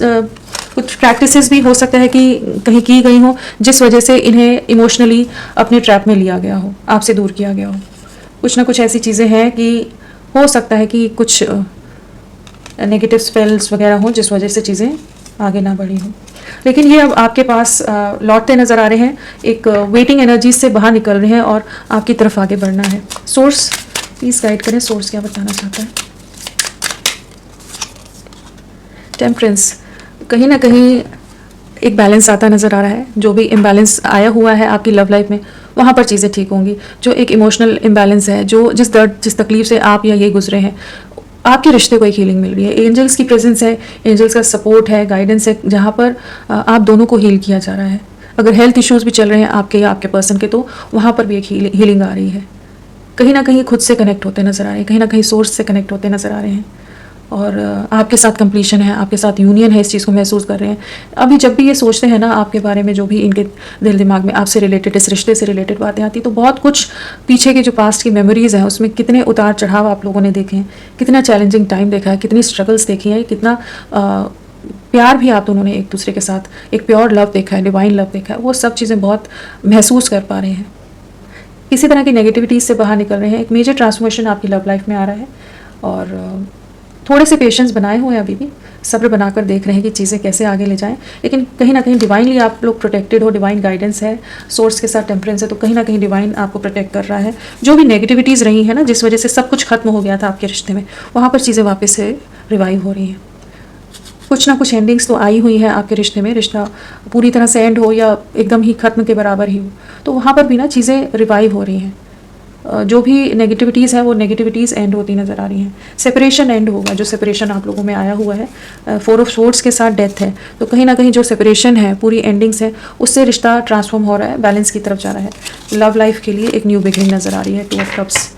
कुछ प्रैक्टिसेस भी हो सकता है कि कहीं की गई हो, जिस वजह से इन्हें इमोशनली अपने ट्रैप में लिया गया हो, आपसे दूर किया गया हो। कुछ ना कुछ ऐसी चीज़ें हैं कि हो सकता है कि कुछ नेगेटिव स्पेल्स वगैरह हो, जिस वजह से चीज़ें आगे ना बढ़ी हों। लेकिन ये अब आपके पास लौटते नज़र आ रहे हैं, एक वेटिंग एनर्जी से बाहर निकल रहे हैं और आपकी तरफ आगे बढ़ना है। सोर्स प्लीज़ गाइड करें, सोर्स क्या बताना चाहता है। टेम्परेंस, कहीं ना कहीं एक बैलेंस आता नज़र आ रहा है। जो भी इम्बैलेंस आया हुआ है आपकी लव लाइफ में, वहाँ पर चीज़ें ठीक होंगी। जो एक इमोशनल इम्बैलेंस है, जो जिस दर्द, जिस तकलीफ से आप या ये गुजरे हैं, आपके रिश्ते को एक हीलिंग मिल रही है। एंजल्स की प्रेजेंस है, एंजल्स का सपोर्ट है, गाइडेंस है, जहाँ पर आप दोनों को हील किया जा रहा है। अगर हेल्थ इश्यूज़ भी चल रहे हैं आपके या आपके पर्सन के, तो वहाँ पर भी एक हीलिंग आ रही है। कहीं ना कहीं खुद से कनेक्ट होते नज़र आ रहे हैं, कहीं ना कहीं सोर्स से कनेक्ट होते नज़र आ रहे हैं, और आपके साथ कंप्लीशन है, आपके साथ यूनियन है, इस चीज़ को महसूस कर रहे हैं। अभी जब भी ये सोचते हैं ना आपके बारे में, जो भी इनके दिल दिमाग में आपसे रिलेटेड, इस रिश्ते से रिलेटेड बातें आती, तो बहुत कुछ पीछे के जो पास्ट की मेमोरीज़ हैं, उसमें कितने उतार चढ़ाव आप लोगों ने देखे हैं, कितना चैलेंजिंग टाइम देखा है, कितनी स्ट्रगल्स देखी हैं, कितना प्यार भी आप दोनों ने एक दूसरे के साथ, एक प्योर लव देखा है, डिवाइन लव देखा है, वो सब चीज़ें बहुत महसूस कर पा रहे हैं। किसी तरह की नेगेटिविटीज़ से बाहर निकल रहे हैं। एक मेजर ट्रांसफॉर्मेशन आपकी लव लाइफ में आ रहा है, और थोड़े से पेशेंस बनाए हुए हैं, अभी भी सब्र बनाकर देख रहे हैं कि चीज़ें कैसे आगे ले जाएं। लेकिन कहीं ना कहीं डिवाइनली आप लोग प्रोटेक्टेड हो, डिवाइन गाइडेंस है, सोर्स के साथ टेम्परेंस है, तो कहीं ना कहीं डिवाइन आपको प्रोटेक्ट कर रहा है। जो भी नेगेटिविटीज़ रही है ना, जिस वजह से सब कुछ खत्म हो गया था आपके रिश्ते में, वहाँ पर चीज़ें वापस से रिवाइव हो रही हैं। कुछ ना कुछ एंडिंग्स तो आई हुई हैं आपके रिश्ते में, रिश्ता पूरी तरह से एंड हो या एकदम ही खत्म के बराबर ही हो, तो वहाँ पर भी ना चीज़ें रिवाइव हो रही हैं। जो भी नेगेटिविटीज़ है, वो नेगेटिविटीज़ एंड होती नज़र आ रही हैं। सेपरेशन एंड होगा, जो सेपरेशन आप लोगों में आया हुआ है, 4 ऑफ स्वॉर्ड्स के साथ डेथ है, तो कहीं ना कहीं जो सेपरेशन है, पूरी एंडिंग्स है, उससे रिश्ता ट्रांसफॉर्म हो रहा है, बैलेंस की तरफ जा रहा है। लव लाइफ के लिए एक न्यू बिगिनिंग नज़र आ रही है, 2 ऑफ कप्स।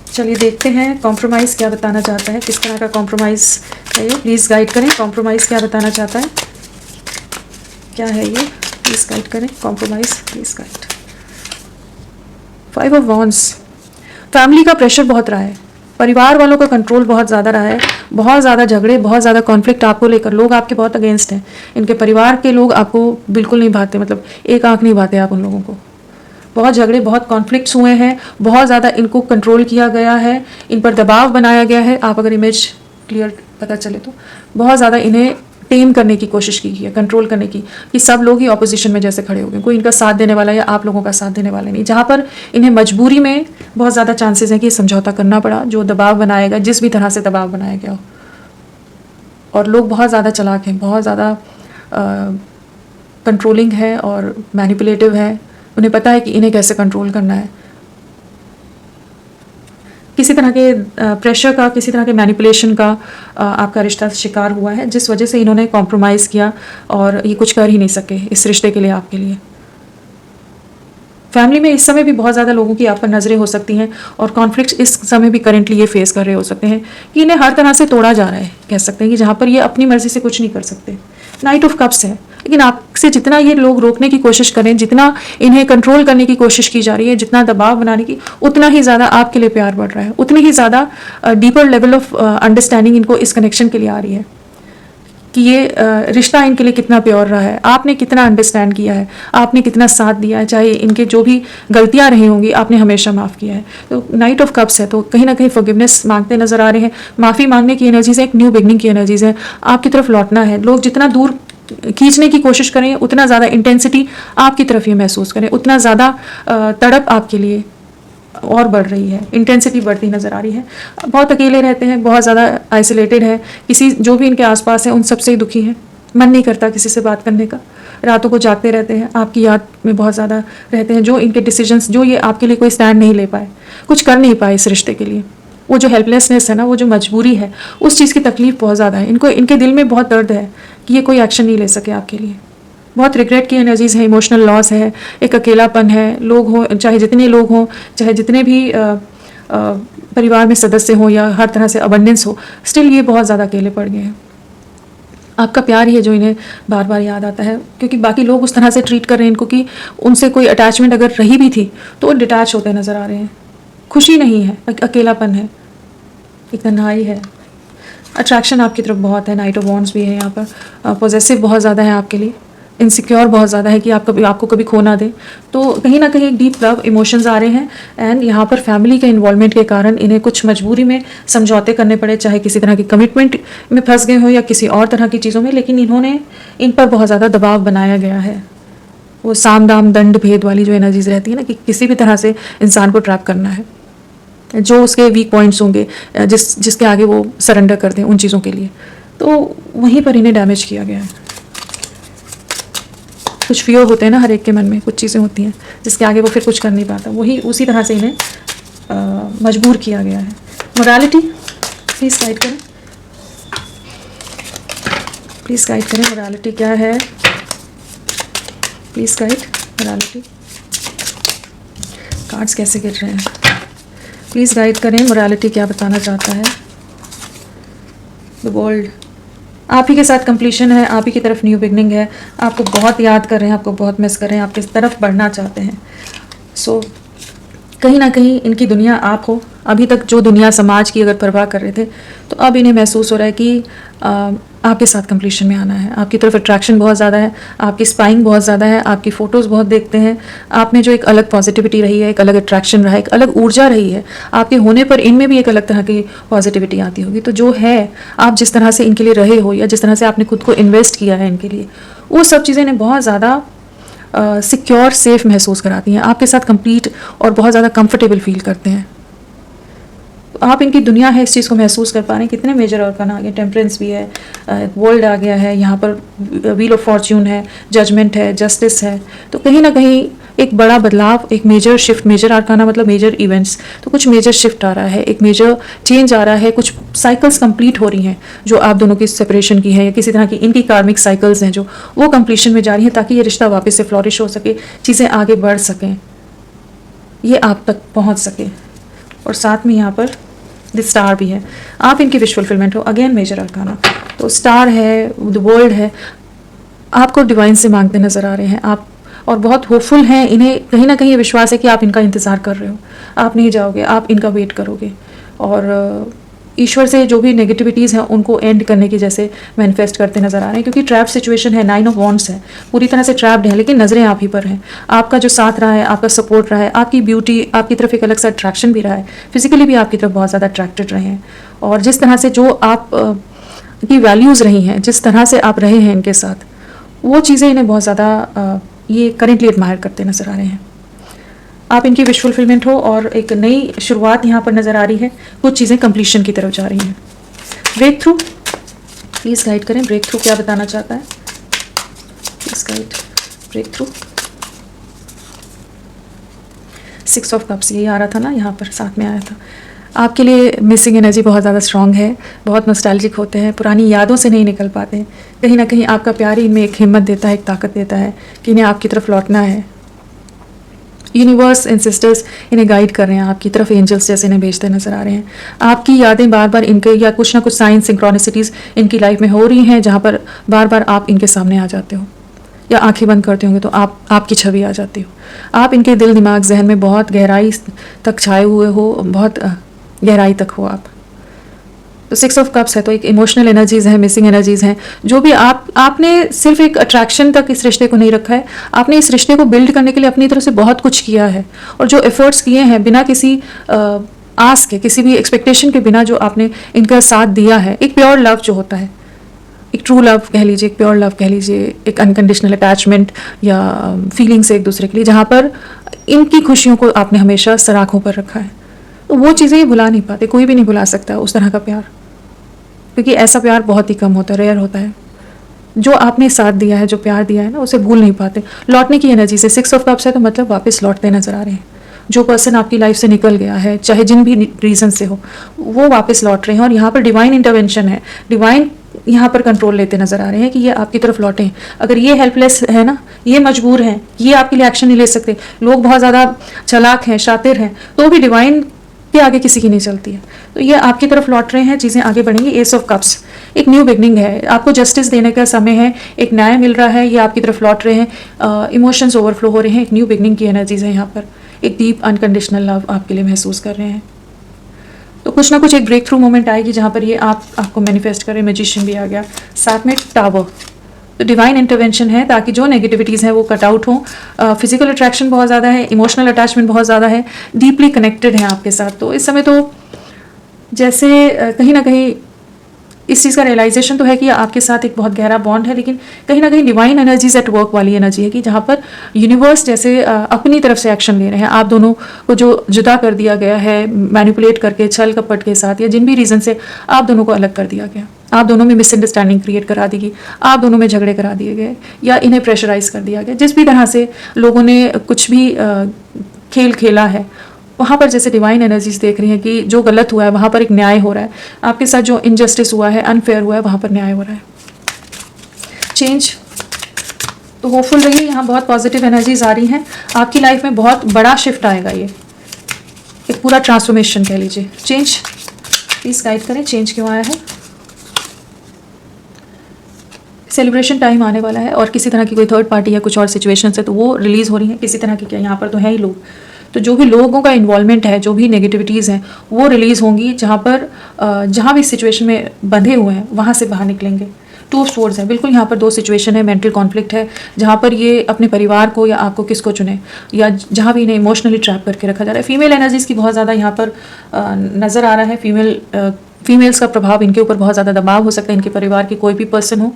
चलिए देखते हैं कॉम्प्रोमाइज़ क्या बताना चाहता है, किस तरह का कॉम्प्रोमाइज़ है ये, प्लीज़ गाइड करें। कॉम्प्रोमाइज़ क्या बताना चाहता है, क्या है ये, प्लीज़ गाइड करें। Compromise please guide. 5 of wands, family का प्रेशर बहुत रहा है, परिवार वालों का कंट्रोल बहुत ज़्यादा रहा है, बहुत ज़्यादा झगड़े, बहुत ज़्यादा कॉन्फ्लिक्ट आपको लेकर, लोग आपके बहुत अगेंस्ट हैं। इनके परिवार के लोग आपको बिल्कुल नहीं भाते, मतलब एक आंख नहीं भाते आप उन लोगों को। बहुत झगड़े, बहुत कॉन्फ्लिक्ट्स हुए हैं, बहुत ज़्यादा इनको कंट्रोल किया गया है, इन पर दबाव बनाया गया है। आप अगर इमेज क्लियर पता चले तो बहुत ज़्यादा इन्हें टेम करने की कोशिश की है, कंट्रोल करने की, कि सब लोग ही ऑपोजिशन में जैसे खड़े हो गए, कोई इनका साथ देने वाला या आप लोगों का साथ देने वाला नहीं। जहाँ पर इन्हें मजबूरी में बहुत ज़्यादा चांसेस हैं कि समझौता करना पड़ा, जो दबाव बनाया गया, जिस भी तरह से दबाव बनाया गया हो। और लोग बहुत ज़्यादा चालाक हैं, बहुत ज़्यादा कंट्रोलिंग है और मैनिपुलेटिव है। उन्हें पता है कि इन्हें कैसे कंट्रोल करना है। किसी तरह के प्रेशर का, किसी तरह के मैनिपुलेशन का आपका रिश्ता शिकार हुआ है, जिस वजह से इन्होंने कॉम्प्रोमाइज़ किया और ये कुछ कर ही नहीं सके इस रिश्ते के लिए, आपके लिए। फैमिली में इस समय भी बहुत ज़्यादा लोगों की आप पर नज़रें हो सकती हैं और कॉन्फ्लिक्ट इस समय भी करेंटली ये फेस कर रहे हो सकते हैं कि इन्हें हर तरह से तोड़ा जा रहा है, कह सकते हैं कि जहाँ पर ये अपनी मर्जी से कुछ नहीं कर सकते। नाइट ऑफ कप्स है, लेकिन आपसे जितना ये लोग रोकने की कोशिश करें, जितना इन्हें कंट्रोल करने की कोशिश की जा रही है, जितना दबाव बनाने की, उतना ही ज़्यादा आपके लिए प्यार बढ़ रहा है, उतनी ही ज़्यादा डीपर लेवल ऑफ अंडरस्टैंडिंग इनको इस कनेक्शन के लिए आ रही है कि ये रिश्ता इनके लिए कितना प्योर रहा है, आपने कितना अंडरस्टैंड किया है, आपने कितना साथ दिया है, चाहे इनके जो भी गलतियां रही होंगी आपने हमेशा माफ़ किया है। तो नाइट ऑफ कप्स है, तो कहीं ना कहीं फॉरगिवनेस मांगते नजर आ रहे हैं। माफ़ी मांगने की एनर्जीज है, एक न्यू बिगनिंग की एनर्जीज है, आपकी तरफ लौटना है। लोग जितना दूर खींचने की कोशिश करें, उतना ज़्यादा इंटेंसिटी आपकी तरफ ये महसूस करें, उतना ज़्यादा तड़प आपके लिए और बढ़ रही है, इंटेंसिटी बढ़ती नज़र आ रही है। बहुत अकेले रहते हैं, बहुत ज़्यादा आइसोलेटेड है, किसी जो भी इनके आसपास है उन सबसे ही दुखी हैं, मन नहीं करता किसी से बात करने का, रातों को जागते रहते हैं, आपकी याद में बहुत ज़्यादा रहते हैं। जो इनके डिसीजंस, जो ये आपके लिए कोई स्टैंड नहीं ले पाए, कुछ कर नहीं पाए इस रिश्ते के लिए, वो जो हेल्पलेसनेस है ना, वो जो मजबूरी है, उस चीज़ की तकलीफ बहुत ज़्यादा है इनको। इनके दिल में बहुत दर्द है कि ये कोई एक्शन नहीं ले सके आपके लिए। बहुत रिग्रेट की एनर्जीज है, इमोशनल लॉस है, एक अकेलापन है। लोग हों, चाहे जितने लोग हों, चाहे जितने भी परिवार में सदस्य हों या हर तरह से अबंडेंस हो, स्टिल ये बहुत ज़्यादा अकेले पड़ गए हैं। आपका प्यार ही है जो इन्हें बार बार याद आता है, क्योंकि बाकी लोग उस तरह से ट्रीट कर रहे हैं इनको कि उनसे कोई अटैचमेंट अगर रही भी थी तो वो डिटैच होते नज़र आ रहे हैं। खुशी नहीं है, अकेलापन है, एक तन्हाई है। अट्रैक्शन आपकी तरफ बहुत है, नाइट ऑफ वॉन्ड्स भी है यहाँ पर। पॉजेसिव बहुत ज़्यादा है आपके लिए, इनसिक्योर बहुत ज़्यादा है कि आपको कभी खो ना दे। तो कहीं ना कहीं डीप लव इमोशंस आ रहे हैं। एंड यहाँ पर फैमिली के इन्वॉल्वमेंट के कारण इन्हें कुछ मजबूरी में समझौते करने पड़े, चाहे किसी तरह की कमिटमेंट में फंस गए हो या किसी और तरह की चीज़ों में, लेकिन इन्होंने इन पर बहुत ज़्यादा दबाव बनाया गया है। वो साम दाम दंड भेद वाली जो एनर्जीज रहती है ना, कि किसी भी तरह से इंसान को ट्रैप करना है, जो उसके वीक पॉइंट्स होंगे, जिसके आगे वो सरेंडर कर दें उन चीज़ों के लिए, तो वहीं पर इन्हें डैमेज किया गया है। कुछ फियर होते हैं ना हर एक के मन में, कुछ चीज़ें होती हैं जिसके आगे वो फिर कुछ कर नहीं पाता, वही उसी तरह से इन्हें मजबूर किया गया है। मोरालिटी प्लीज़ गाइड करें, प्लीज़ गाइड करें, मोरालिटी क्या है, प्लीज़ गाइड मोरालिटी। कार्ड्स कैसे गिर रहे हैं, प्लीज़ गाइड करें, मोरालिटी क्या बताना चाहता है। द वर्ल्ड, आप ही के साथ कंप्लीशन है, आप ही की तरफ न्यू बिगनिंग है, आपको बहुत याद कर रहे हैं, आपको बहुत मिस कर रहे हैं, आपकी तरफ बढ़ना चाहते हैं। सो कहीं ना कहीं इनकी दुनिया आप हो। अभी तक जो दुनिया समाज की अगर परवाह कर रहे थे, तो अब इन्हें महसूस हो रहा है कि आपके साथ कंप्लीशन में आना है। आपकी तरफ अट्रैक्शन बहुत ज़्यादा है, आपकी स्पाइंग बहुत ज़्यादा है, आपकी फ़ोटोज़ बहुत देखते हैं। आप में जो एक अलग पॉजिटिविटी रही है, एक अलग अट्रैक्शन रहा है, एक अलग ऊर्जा रही है, आपके होने पर इनमें भी एक अलग तरह की पॉजिटिविटी आती होगी। तो जो है, आप जिस तरह से इनके लिए रहे हो या जिस तरह से आपने खुद को इन्वेस्ट किया है इनके लिए, वो सब चीज़ें इन्हें बहुत ज़्यादा सिक्योर, सेफ महसूस कराती हैं। आपके साथ कंप्लीट और बहुत ज़्यादा कंफर्टेबल फील करते हैं। आप इनकी दुनिया है, इस चीज़ को महसूस कर पा रहे हैं। कितने मेजर आर्काना आ गए, टेम्परेंस भी है, वर्ल्ड आ गया है, यहाँ पर व्हील ऑफ फॉर्च्यून है, जजमेंट है, जस्टिस है। तो कहीं ना कहीं एक बड़ा बदलाव, एक मेजर शिफ्ट, मेजर आर्काना मतलब मेजर इवेंट्स, तो कुछ मेजर शिफ्ट आ रहा है, एक मेजर चेंज आ रहा है, कुछ साइकिल्स कंप्लीट हो रही हैं जो आप दोनों की सेपरेशन की है या किसी तरह की इनकी कार्मिक साइकिल्स हैं जो वो कंप्लीशन में जा रही हैं, ताकि ये रिश्ता वापस से फ्लॉरिश हो सके, चीज़ें आगे बढ़ सकें, ये आप तक पहुँच सके। और साथ में यहाँ पर द स्टार भी है, आप इनकी विश फुलफिलमेंट हो। अगेन मेजर आर्काना, तो स्टार है, द वर्ल्ड है, आपको डिवाइन से मांगते नजर आ रहे हैं आप, और बहुत होपफुल हैं। इन्हें कहीं ना कहीं ये विश्वास है कि आप इनका इंतज़ार कर रहे हो, आप नहीं जाओगे, आप इनका वेट करोगे। और ईश्वर से जो भी नेगेटिविटीज़ हैं उनको एंड करने की जैसे मैनिफेस्ट करते नजर आ रहे हैं, क्योंकि ट्रैप सिचुएशन है, 9 ऑफ वॉन्ड्स है, पूरी तरह से ट्रैप्ड है, लेकिन नज़रें आप ही पर हैं। आपका जो साथ रहा है, आपका सपोर्ट रहा है, आपकी ब्यूटी, आपकी तरफ एक अलग सा अट्रैक्शन भी रहा है, फिजिकली भी आपकी तरफ बहुत ज़्यादा अट्रैक्टेड रहे हैं। और जिस तरह से जो आप की वैल्यूज़ रही हैं, जिस तरह से आप रहे हैं इनके साथ, वो चीज़ें इन्हें बहुत ज़्यादा ये करेंटली एडमायर करते नजर आ रहे हैं। आप इनकी विश फुलफिलमेंट हो और एक नई शुरुआत यहाँ पर नज़र आ रही है। कुछ चीज़ें कंप्लीशन की तरफ जा रही हैं। ब्रेक थ्रू, प्लीज़ गाइड करें, ब्रेक थ्रू क्या बताना चाहता है, please guide breakthrough. 6 of cups यही आ रहा था ना, यहाँ पर साथ में आया था। आपके लिए मिसिंग एनर्जी बहुत ज़्यादा स्ट्रांग है, बहुत नॉस्टैल्जिक होते हैं, पुरानी यादों से नहीं निकल पाते हैं। कहीं ना कहीं आपका प्यार इनमें एक हिम्मत देता है, एक ताकत देता है कि इन्हें आपकी तरफ लौटना है। यूनिवर्स एंड सिस्टर्स इन्हें गाइड कर रहे हैं आपकी तरफ, एंजल्स जैसे इन्हें भेजते नजर आ रहे हैं। आपकी यादें बार बार इनके या कुछ ना कुछ साइन सिंक्रोनिसिटीज़ इनकी लाइफ में हो रही हैं, जहाँ पर बार बार आप इनके सामने आ जाते हो या आंखें बंद करते होंगे तो आपकी छवि आ जाती हो। आप इनके दिल दिमाग जहन में बहुत गहराई तक छाए हुए हो, बहुत गहराई तक हो आप। तो 6 ऑफ कप्स है तो एक इमोशनल एनर्जीज हैं, मिसिंग एनर्जीज हैं। जो भी आपने सिर्फ एक अट्रैक्शन तक इस रिश्ते को नहीं रखा है, आपने इस रिश्ते को बिल्ड करने के लिए अपनी तरफ से बहुत कुछ किया है, और जो एफर्ट्स किए हैं बिना किसी आस के, किसी भी एक्सपेक्टेशन के बिना जो आपने इनका साथ दिया है, एक प्योर लव जो होता है, एक ट्रू लव कह लीजिए, एक प्योर लव कह लीजिए, एक अनकंडीशनल अटैचमेंट या फीलिंग से एक दूसरे के लिए, जहाँ पर इनकी खुशियों को आपने हमेशा सराखों पर रखा है। तो वो चीज़ें ये भुला नहीं पाते, कोई भी नहीं भुला सकता उस तरह का प्यार, क्योंकि ऐसा प्यार बहुत ही कम होता है, रेयर होता है। जो आपने साथ दिया है, जो प्यार दिया है ना, उसे भूल नहीं पाते। लौटने की एनर्जी से 6 ऑफ कप्स है तो मतलब वापस लौटते नजर आ रहे हैं। जो पर्सन आपकी लाइफ से निकल गया है, चाहे जिन भी रीज़न से हो, वो वापस लौट रहे हैं, और यहाँ पर डिवाइन इंटरवेंशन है, डिवाइन यहाँ पर कंट्रोल लेते नजर आ रहे हैं कि ये आपकी तरफ लौटें। अगर ये हेल्पलेस है ना, ये मजबूर हैं, ये आपके लिए एक्शन नहीं ले सकते, लोग बहुत ज़्यादा चालाक हैं, शातिर हैं, तो भी डिवाइन के आगे किसी की नहीं चलती है। तो ये आपकी तरफ लौट रहे हैं, चीज़ें आगे बढ़ेंगी। एस ऑफ कप्स एक न्यू बिगनिंग है, आपको जस्टिस देने का समय है, एक न्याय मिल रहा है, ये आपकी तरफ लौट रहे हैं, इमोशंस ओवरफ्लो हो रहे हैं, एक न्यू बिगनिंग की एनर्जीज है यहाँ पर, एक डीप अनकंडीशनल लव आपके लिए महसूस कर रहे हैं। तो कुछ ना कुछ एक ब्रेक थ्रू मोमेंट आएगी जहाँ पर ये आपको मैनिफेस्ट करें। मैजिशियन भी आ गया, साथ में टावर, तो डिवाइन इंटरवेंशन है ताकि जो नेगेटिविटीज़ हैं वो कट आउट हों। फिजिकल अट्रैक्शन बहुत ज़्यादा है, इमोशनल अटैचमेंट बहुत ज़्यादा है, डीपली कनेक्टेड हैं आपके साथ। तो इस समय तो जैसे कहीं ना कहीं इस चीज़ का रियलाइजेशन तो है कि आपके साथ एक बहुत गहरा बॉन्ड है, लेकिन कहीं ना कहीं डिवाइन एनर्जीज एट वर्क वाली एनर्जी है कि जहाँ पर यूनिवर्स जैसे अपनी तरफ से एक्शन ले रहे हैं। आप दोनों को जो जुदा कर दिया गया है मैनिपुलेट करके, छल कपट के साथ, या जिन भी रीज़न से आप दोनों को अलग कर दिया गया, आप दोनों में मिसअंडरस्टैंडिंग क्रिएट करा दी गई, आप दोनों में झगड़े करा दिए गए, या इन्हें प्रेशराइज कर दिया गया, जिस भी तरह से लोगों ने कुछ भी खेल खेला है, वहाँ पर जैसे डिवाइन एनर्जीज देख रही हैं कि जो गलत हुआ है वहाँ पर एक न्याय हो रहा है, आपके साथ जो इनजस्टिस हुआ है, अनफेयर हुआ है, वहाँ पर न्याय हो रहा है। चेंज, तो होपफुल रहिए, यहाँ बहुत पॉजिटिव एनर्जीज आ रही हैं, आपकी लाइफ में बहुत बड़ा शिफ्ट आएगा, ये एक पूरा ट्रांसफॉर्मेशन कह लीजिए। चेंज प्लीज गाइड करें, चेंज क्यों आया है। सेलिब्रेशन टाइम आने वाला है, और किसी तरह की कोई थर्ड पार्टी या कुछ और सिचुएशन है तो वो रिलीज हो रही है, किसी तरह की क्या, यहाँ पर तो है ही लोग, तो जो भी लोगों का इन्वॉल्वमेंट है, जो भी नेगेटिविटीज़ हैं वो रिलीज़ होंगी, जहाँ पर जहाँ भी सिचुएशन में बंधे हुए हैं वहाँ से बाहर निकलेंगे। 2 ऑफ स्वॉर्ड्स है, बिल्कुल यहाँ पर 2 सिचुएशन है, मेंटल कॉन्फ्लिक्ट है, जहाँ पर ये अपने परिवार को या आपको किसको चुने, या जहाँ भी इन्हें इमोशनली ट्रैप करके रखा जा रहा है। फीमेल एनर्जीज़ की बहुत ज़्यादा यहाँ पर नज़र आ रहा है, फीमेल्स का प्रभाव इनके ऊपर बहुत ज़्यादा दबाव हो सकता है, इनके परिवार के कोई भी पर्सन हो,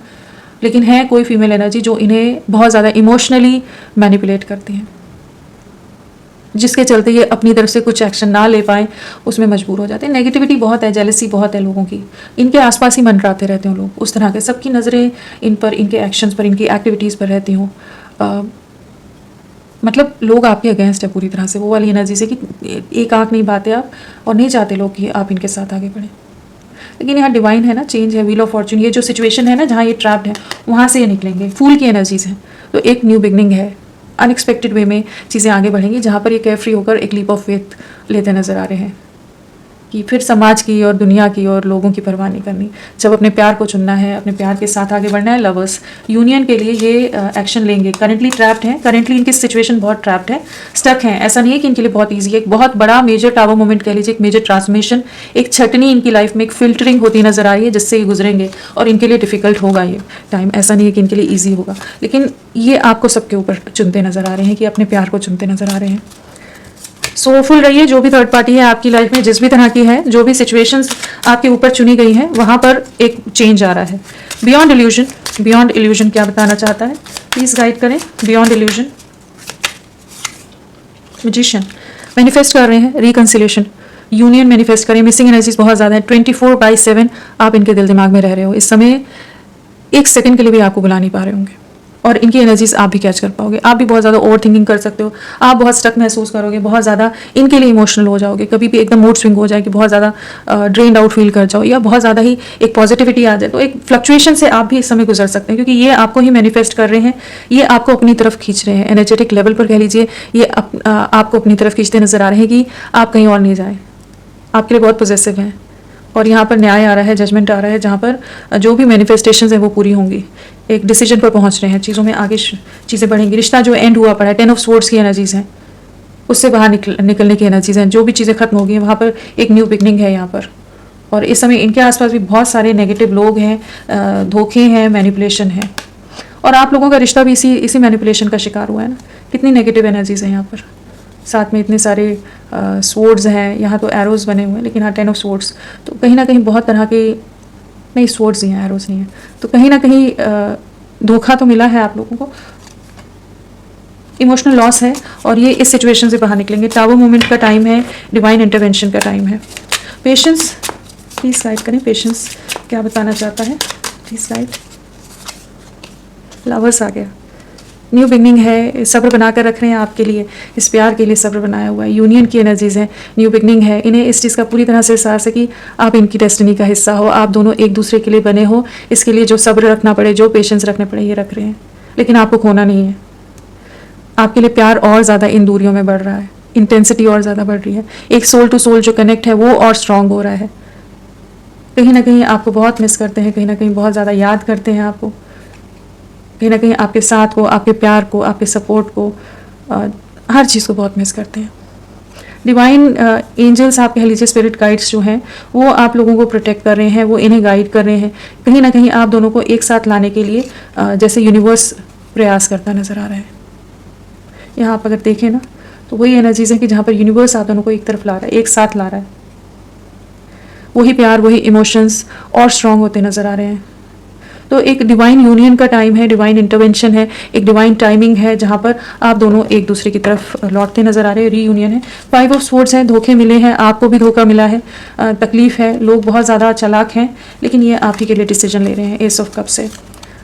लेकिन है कोई फीमेल एनर्जी जो इन्हें बहुत ज़्यादा इमोशनली मैनिपुलेट करती हैं, जिसके चलते ये अपनी तरफ से कुछ एक्शन ना ले पाएँ, उसमें मजबूर हो जाते हैं। नेगेटिविटी बहुत है, जेलसी बहुत है लोगों की, इनके आसपास ही मंडराते रहते हैं लोग, उस तरह के सबकी नज़रें इन पर, इनके एक्शंस पर, इनकी एक्टिविटीज़ पर रहती हों। मतलब लोग आपके अगेंस्ट है पूरी तरह से, वो वाली एनर्जी से कि एक आँख नहीं पाते आप, और नहीं चाहते लोग कि आप इनके साथ आगे बढ़ें। लेकिन यहाँ डिवाइन है ना, चेंज है, व्हील ऑफ फॉर्चून, ये जो सिचुएशन है ना जहाँ ये ट्रैप्ड है वहाँ से ये निकलेंगे, फूल की एनर्जीज हैं, तो एक न्यू बिगनिंग है, अनएक्सपेक्टेड वे में चीज़ें आगे बढ़ेंगी, जहाँ पर ये केयर फ्री होकर एक लीप ऑफ फेथ लेते नजर आ रहे हैं कि फिर समाज की और दुनिया की और लोगों की परवाह नहीं करनी, जब अपने प्यार को चुनना है, अपने प्यार के साथ आगे बढ़ना है, लवर्स यूनियन के लिए ये एक्शन लेंगे। करेंटली ट्रैप्ड हैं, करेंटली इनकी सिचुएशन बहुत ट्रैप्ड है, स्टक हैं, ऐसा नहीं है कि इनके लिए बहुत ईजी है, एक बहुत बड़ा मेजर टावर मोमेंट कह लीजिए, एक मेजर ट्रांसफॉर्मेशन, एक छटनी इनकी लाइफ में, एक फिल्टरिंग होती नजर आ रही है जिससे ये गुजरेंगे, और इनके लिए डिफिकल्ट होगा ये टाइम, ऐसा नहीं है कि इनके लिए ईजी होगा, लेकिन ये आपको सबके ऊपर चुनते नजर आ रहे हैं, कि अपने प्यार को चुनते नजर आ रहे हैं। सोफुल रहिए, जो भी थर्ड पार्टी है आपकी लाइफ में, जिस भी तरह की है, जो भी सिचुएशंस आपके ऊपर चुनी गई हैं, वहाँ पर एक चेंज आ रहा है। बियॉन्ड इल्यूजन, बियॉन्ड इल्यूजन क्या बताना चाहता है, प्लीज गाइड करें। बियॉन्ड इल्यूजन, मैजिशियन मैनिफेस्ट कर रहे हैं रिकंसिलिएशन, यूनियन मैनिफेस्ट करें। मिसिंग एनर्जीज बहुत ज़्यादा है, 24/7 आप इनके दिल दिमाग में रह रहे हो। इस समय एक सेकंड के लिए भी आपको बुला नहीं पा रहे होंगे, और इनकी एनर्जीज आप भी कैच कर पाओगे। आप भी बहुत ज़्यादा ओवर थिंकिंग कर सकते हो, आप बहुत स्टक महसूस करोगे, बहुत ज़्यादा इनके लिए इमोशनल हो जाओगे, कभी भी एकदम मूड स्विंग हो जाएगी, बहुत ज़्यादा ड्रेन्ड आउट फील कर जाओ, या बहुत ज़्यादा ही एक पॉजिटिविटी आ जाए। तो एक फ्लक्चुएशन से आप भी इस समय गुजर सकते हैं, क्योंकि ये आपको ही मैनिफेस्ट कर रहे हैं, ये आपको अपनी तरफ खींच रहे हैं। एनर्जेटिक लेवल पर कह लीजिए ये आपको अपनी तरफ खींचते नजर आ रहे हैं कि आप कहीं और नहीं जाएं, आपके लिए बहुत पॉजिटिव हैं। और यहाँ पर न्याय आ रहा है, जजमेंट आ रहा है, जहाँ पर जो भी मैनिफेस्टेशंस हैं वो पूरी होंगी, एक डिसीजन पर पहुँच रहे हैं, चीज़ों में आगे चीज़ें बढ़ेंगी। रिश्ता जो एंड हुआ पड़ा है, 10 ऑफ स्वॉर्ड्स की एनर्जीज हैं, उससे बाहर निकलने की एनर्जीज हैं। जो भी चीज़ें खत्म हो गई हैं वहाँ पर एक न्यू बिगनिंग है यहाँ पर। और इस समय इनके आसपास भी बहुत सारे नेगेटिव लोग हैं, धोखे हैं, मैनिपुलेशन है, और आप लोगों का रिश्ता भी इसी मैनिपुलेशन का शिकार हुआ है ना। कितनी नेगेटिव एनर्जीज हैं यहाँ पर, साथ में इतने सारे स्वॉर्ड्स हैं, यहाँ तो एरोज बने हुए हैं, लेकिन हाँ 10 ऑफ स्वॉर्ड्स, तो कहीं ना कहीं बहुत तरह के, नहीं स्वॉर्ड्स ही हैं, एरोज नहीं है, तो कहीं ना कहीं धोखा तो मिला है आप लोगों को, इमोशनल लॉस है, और ये इस सिचुएशन से बाहर निकलेंगे। टावर मोमेंट का टाइम है, डिवाइन इंटरवेंशन का टाइम है। पेशेंस प्लीज गाइड करें, पेशेंस क्या बताना चाहता है, प्लीज गाइड। लवर्स आ गया, न्यू बिगनिंग है, सब्र बनाकर रख रहे हैं आपके लिए, इस प्यार के लिए सब्र बनाया हुआ है। यूनियन की एनर्जीज है, न्यू बिगनिंग है, इन्हें इस चीज़ का पूरी तरह से एहसास है कि आप इनकी डेस्टिनी का हिस्सा हो, आप दोनों एक दूसरे के लिए बने हो। इसके लिए जो सब्र रखना पड़े, जो पेशेंस रखने पड़े, ये रख रहे हैं, लेकिन आपको खोना नहीं है। आपके लिए प्यार और ज़्यादा इन दूरियों में बढ़ रहा है, इंटेंसिटी और ज़्यादा बढ़ रही है, एक सोल टू सोल जो कनेक्ट है वो और स्ट्रांग हो रहा है। कहीं ना कहीं आपको बहुत मिस करते हैं, कहीं ना कहीं बहुत ज़्यादा याद करते हैं आपको, कहीं ना कहीं आपके साथ को, आपके प्यार को, आपके सपोर्ट को, हर चीज़ को बहुत मिस करते हैं। डिवाइन एंजल्स, आप कह लीजिए स्पिरिट गाइड्स जो हैं, वो आप लोगों को प्रोटेक्ट कर रहे हैं, वो इन्हें गाइड कर रहे हैं। कहीं ना कहीं आप दोनों को एक साथ लाने के लिए जैसे यूनिवर्स प्रयास करता नज़र आ रहा है। यहाँ आप अगर देखें ना, तो वही एनर्जीज है कि जहाँ पर यूनिवर्स आप दोनों को एक तरफ ला रहा है, एक साथ ला रहा है। वही प्यार, वही इमोशंस और स्ट्रांग होते नज़र आ रहे हैं। तो एक डिवाइन यूनियन का टाइम है, डिवाइन इंटरवेंशन है, एक डिवाइन टाइमिंग है, जहाँ पर आप दोनों एक दूसरे की तरफ लौटते नजर आ रहे हैं। रीयूनियन है, 5 ऑफ स्वॉर्ड्स है, धोखे मिले हैं, आपको भी धोखा मिला है, तकलीफ है, लोग बहुत ज़्यादा चालाक हैं, लेकिन ये आप ही के लिए डिसीजन ले रहे हैं। एस ऑफ कप्स से,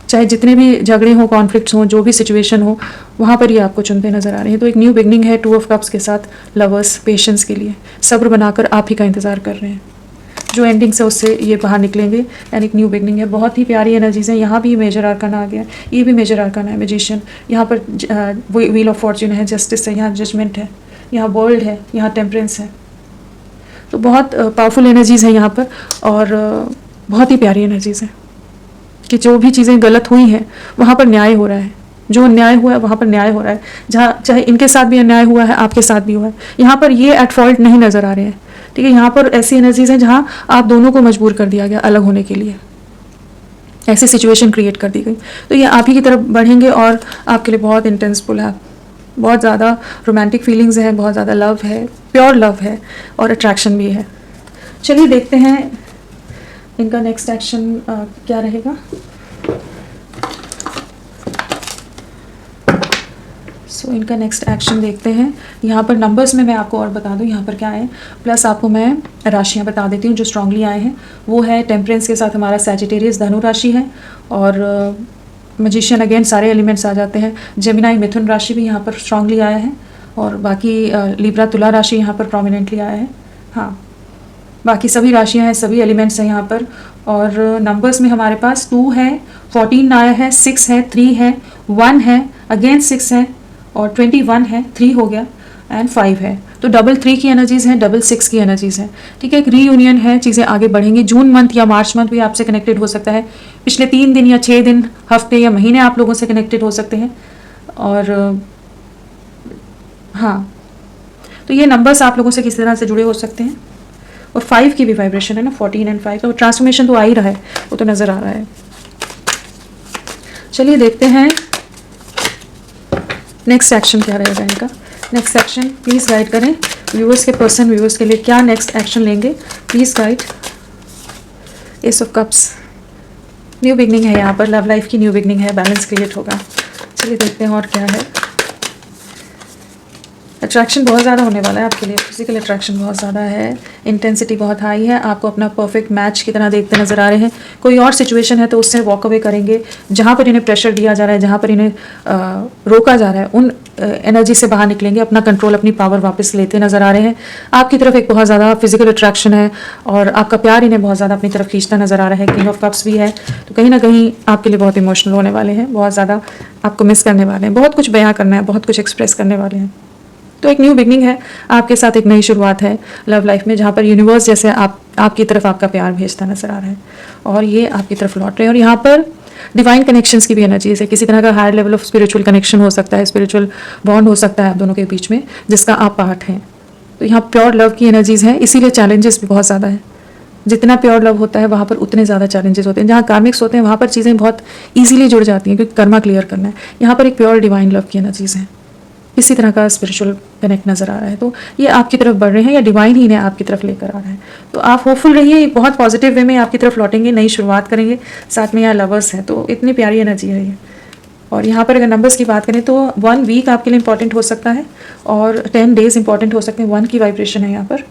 चाहे जितने भी झगड़े हों, कॉन्फ्लिक्ट्स हों, जो भी सिचुएशन हो, वहाँ पर ये आपको चुनते नजर आ रहे हैं। तो एक न्यू बिगनिंग है, 2 ऑफ कप्स के साथ लवर्स पेशेंस के लिए सब्र बनाकर आप ही का इंतज़ार कर रहे हैं। जो एंडिंग्स है उससे ये बाहर निकलेंगे, एंड एक न्यू बिगनिंग है। बहुत ही प्यारी एनर्जीज हैं। यहाँ भी मेजर आर्काना आ गया, ये भी मेजर आर्काना है, मैजिशियन। यहाँ पर व्हील ऑफ फॉर्च्यून है, जस्टिस है, यहाँ जजमेंट है, यहाँ वर्ल्ड है, यहाँ टेम्परेंस है। तो बहुत पावरफुल एनर्जीज है यहाँ पर, और बहुत ही प्यारी एनर्जीज है कि जो भी चीज़ें गलत हुई हैं वहाँ पर न्याय हो रहा है, जो अन्याय हुआ है वहाँ पर न्याय हो रहा है। जहाँ चाहे इनके साथ भी अन्याय हुआ है, आपके साथ भी हुआ है, यहाँ पर ये एट फॉल्ट नहीं नज़र आ रहे हैं। ठीक है, यहाँ पर ऐसी एनर्जीज हैं जहाँ आप दोनों को मजबूर कर दिया गया अलग होने के लिए, ऐसी सिचुएशन क्रिएट कर दी गई। तो ये आप ही की तरफ बढ़ेंगे, और आपके लिए बहुत इंटेंस पुल है, बहुत ज़्यादा रोमांटिक फीलिंग्स हैं, बहुत ज़्यादा लव है, प्योर लव है, और अट्रैक्शन भी है। चलिए देखते हैं इनका नेक्स्ट एक्शन क्या रहेगा। सो इनका नेक्स्ट एक्शन देखते हैं। यहाँ पर नंबर्स में मैं आपको और बता दूँ यहाँ पर क्या है, प्लस आपको मैं राशियाँ बता देती हूँ जो स्ट्रांगली आए हैं। वो है टेम्परेंस के साथ हमारा सैजिटेरियस धनु राशि है, और मैजिशियन अगेन सारे एलिमेंट्स आ जाते हैं। जेमिनाई मिथुन राशि भी यहाँ पर स्ट्रांगली आया है, और बाकी लिब्रा तुला राशि यहाँ पर प्रोमिनेंटली आया है। हाँ, बाकी सभी राशियाँ हैं, सभी एलिमेंट्स हैं यहाँ पर। और नंबर्स में हमारे पास 2 है, 14 आया है, 6 है, 3 है, 1 है, अगेन 6 है, और 21 है, 3 हो गया, एंड 5 है। तो 3 की एनर्जीज हैं, 6 की एनर्जीज हैं। ठीक है, एक रीयूनियन है, चीज़ें आगे बढ़ेंगी। जून मंथ या मार्च मंथ भी आपसे कनेक्टेड हो सकता है, पिछले 3 दिन या 6 दिन, हफ्ते या महीने आप लोगों से कनेक्टेड हो सकते हैं। और हाँ, तो ये नंबर्स आप लोगों से किस तरह से जुड़े हो सकते हैं। और 5 की भी वाइब्रेशन है ना, 14 एंड 5, तो ट्रांसफॉर्मेशन तो आ ही रहा है, वो तो नज़र आ रहा है। चलिए देखते हैं नेक्स्ट एक्शन क्या रहेगा इनका। नेक्स्ट एक्शन प्लीज़ गाइड करें व्यूअर्स के, पर्सन व्यूअर्स के लिए क्या नेक्स्ट एक्शन लेंगे, please guide. S of cups, new beginning है यहाँ पर, लव लाइफ की न्यू बिगनिंग है, बैलेंस क्रिएट होगा। चलिए देखते हैं और क्या है। अट्रैक्शन बहुत ज़्यादा होने वाला है आपके लिए, फिजिकल अट्रैक्शन बहुत ज़्यादा है, इंटेंसिटी बहुत हाई है, आपको अपना परफेक्ट मैच की तरह देखते नज़र आ रहे हैं। कोई और सिचुएशन है तो उससे वॉक अवे करेंगे, जहाँ पर इन्हें प्रेशर दिया जा रहा है, जहाँ पर इन्हें रोका जा रहा है, उन एनर्जी से बाहर निकलेंगे, अपना कंट्रोल, अपनी पावर वापस लेते नज़र आ रहे हैं। आपकी तरफ एक बहुत ज़्यादा फिजिकल अट्रैक्शन है और आपका प्यार इन्हें बहुत ज़्यादा अपनी तरफ खींचता नज़र आ रहा है। किंग ऑफ कप्स भी है, तो कहीं ना कहीं आपके लिए बहुत इमोशनल होने वाले हैं, बहुत ज़्यादा आपको मिस करने वाले हैं, बहुत कुछ बयां करना है, बहुत कुछ एक्सप्रेस करने वाले हैं। तो एक न्यू बिगनिंग है आपके साथ, एक नई शुरुआत है लव लाइफ में, जहाँ पर यूनिवर्स जैसे आपकी तरफ आपका प्यार भेजता नजर आ रहा है और ये आपकी तरफ लौट रहे हैं। और यहाँ पर डिवाइन कनेक्शंस की भी एनर्जीज है, किसी तरह का higher level of spiritual connection हो सकता है, स्पिरिचुअल बॉन्ड हो सकता है आप दोनों के बीच में, जिसका आप पार्ट हैं। तो यहाँ प्योर लव की एनर्जीज हैं, इसीलिए चैलेंजेस भी बहुत ज़्यादा है। जितना प्योर लव होता है वहाँ पर उतने ज़्यादा चैलेंजेस होते हैं। जहाँ कार्मिक्स होते हैं वहाँ पर चीज़ें बहुत ईजिली जुड़ जाती हैं, क्योंकि कर्मा क्लियर करना है। यहाँ पर एक प्योर डिवाइन लव की एनर्जीज हैं, इसी तरह का स्पिरिचुअल कनेक्ट नज़र आ रहा है। तो ये आपकी तरफ बढ़ रहे हैं या डिवाइन ही इन्हें आपकी तरफ लेकर आ रहा है। तो आप होपफुल रहिए, बहुत पॉजिटिव वे में आपकी तरफ लौटेंगे, नई शुरुआत करेंगे। साथ में यहाँ लवर्स है, तो इतनी प्यारी एनर्जी है ये। और यहाँ पर अगर नंबर्स की बात करें तो 1 वीक आपके लिए इंपॉर्टेंट हो सकता है और 10 डेज इंपॉर्टेंट हो सकते हैं। 1 की वाइब्रेशन है यहाँ पर।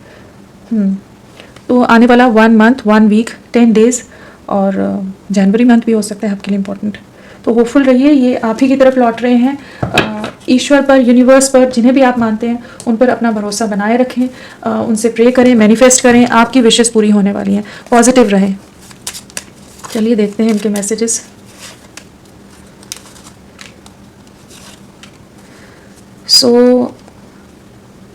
तो आने वाला 1 मंथ, 1 वीक, 10 डेज और जनवरी मंथ भी हो सकता है आपके लिए इंपॉर्टेंट। तो होपफुल रहिए, ये आप ही की तरफ लौट रहे हैं। ईश्वर पर, यूनिवर्स पर, जिन्हें भी आप मानते हैं उन पर अपना भरोसा बनाए रखें, उनसे प्रे करें, मैनिफेस्ट करें, आपकी विशेस पूरी होने वाली हैं। पॉजिटिव रहें। चलिए देखते हैं इनके मैसेजेस। सो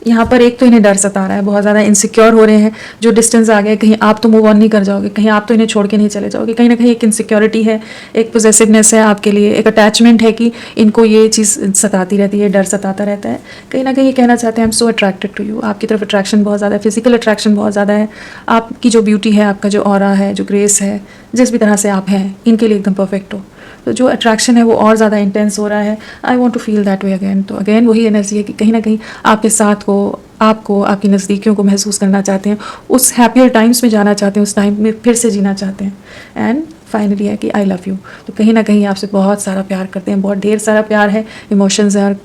यहाँ पर एक तो इन्हें डर सता रहा है, बहुत ज़्यादा इनसिक्योर हो रहे हैं, जो डिस्टेंस आ गया, कहीं आप तो मूव ऑन नहीं कर जाओगे, कहीं आप तो इन्हें छोड़ के नहीं चले जाओगे। कहीं ना कहीं एक इनसिक्योरिटी है, एक पोजेसिवनेस है आपके लिए, एक अटैचमेंट है कि इनको ये चीज़ सताती रहती है, डर सताता रहता है। कहीं ना कहीं कहना चाहते हैं I am so attracted to you, आपकी तरफ अट्रैक्शन बहुत ज़्यादा है, फिजिकल अट्रैक्शन बहुत ज़्यादा है। आपकी जो ब्यूटी है, आपका जो ऑरा है, जो ग्रेस है, जिस भी तरह से आप हैं, इनके लिए एकदम परफेक्ट हो। तो जो अट्रैक्शन है वो और ज़्यादा इंटेंस हो रहा है। I want to feel that way again. तो अगेन वही एनर्जी है कि कहीं ना कहीं आपके साथ को, आपको, आपकी नज़दीकियों को महसूस करना चाहते हैं, उस हैप्पियर टाइम्स में जाना चाहते हैं, उस टाइम में फिर से जीना चाहते हैं। एंड फाइनली है कि आई लव यू। तो कहीं ना कहीं आपसे बहुत सारा प्यार करते हैं, बहुत ढेर सारा प्यार है, इमोशंस है और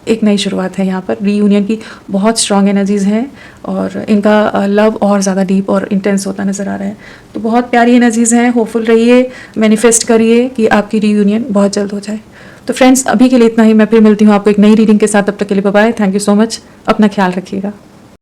एक नई शुरुआत है। यहाँ पर रीयूनियन की बहुत स्ट्रॉन्ग एनर्जीज़ हैं और इनका लव और ज़्यादा डीप और इंटेंस होता नज़र आ रहा है। तो बहुत प्यारी एनर्जीज़ हैं, होपफुल रहिए, मैनिफेस्ट करिए कि आपकी रीयूनियन बहुत जल्द हो जाए। तो फ्रेंड्स, अभी के लिए इतना ही। मैं फिर मिलती हूँ आपको एक नई रीडिंग के साथ। तब तक के लिए bye bye. Thank you so much. अपना ख्याल रखिएगा।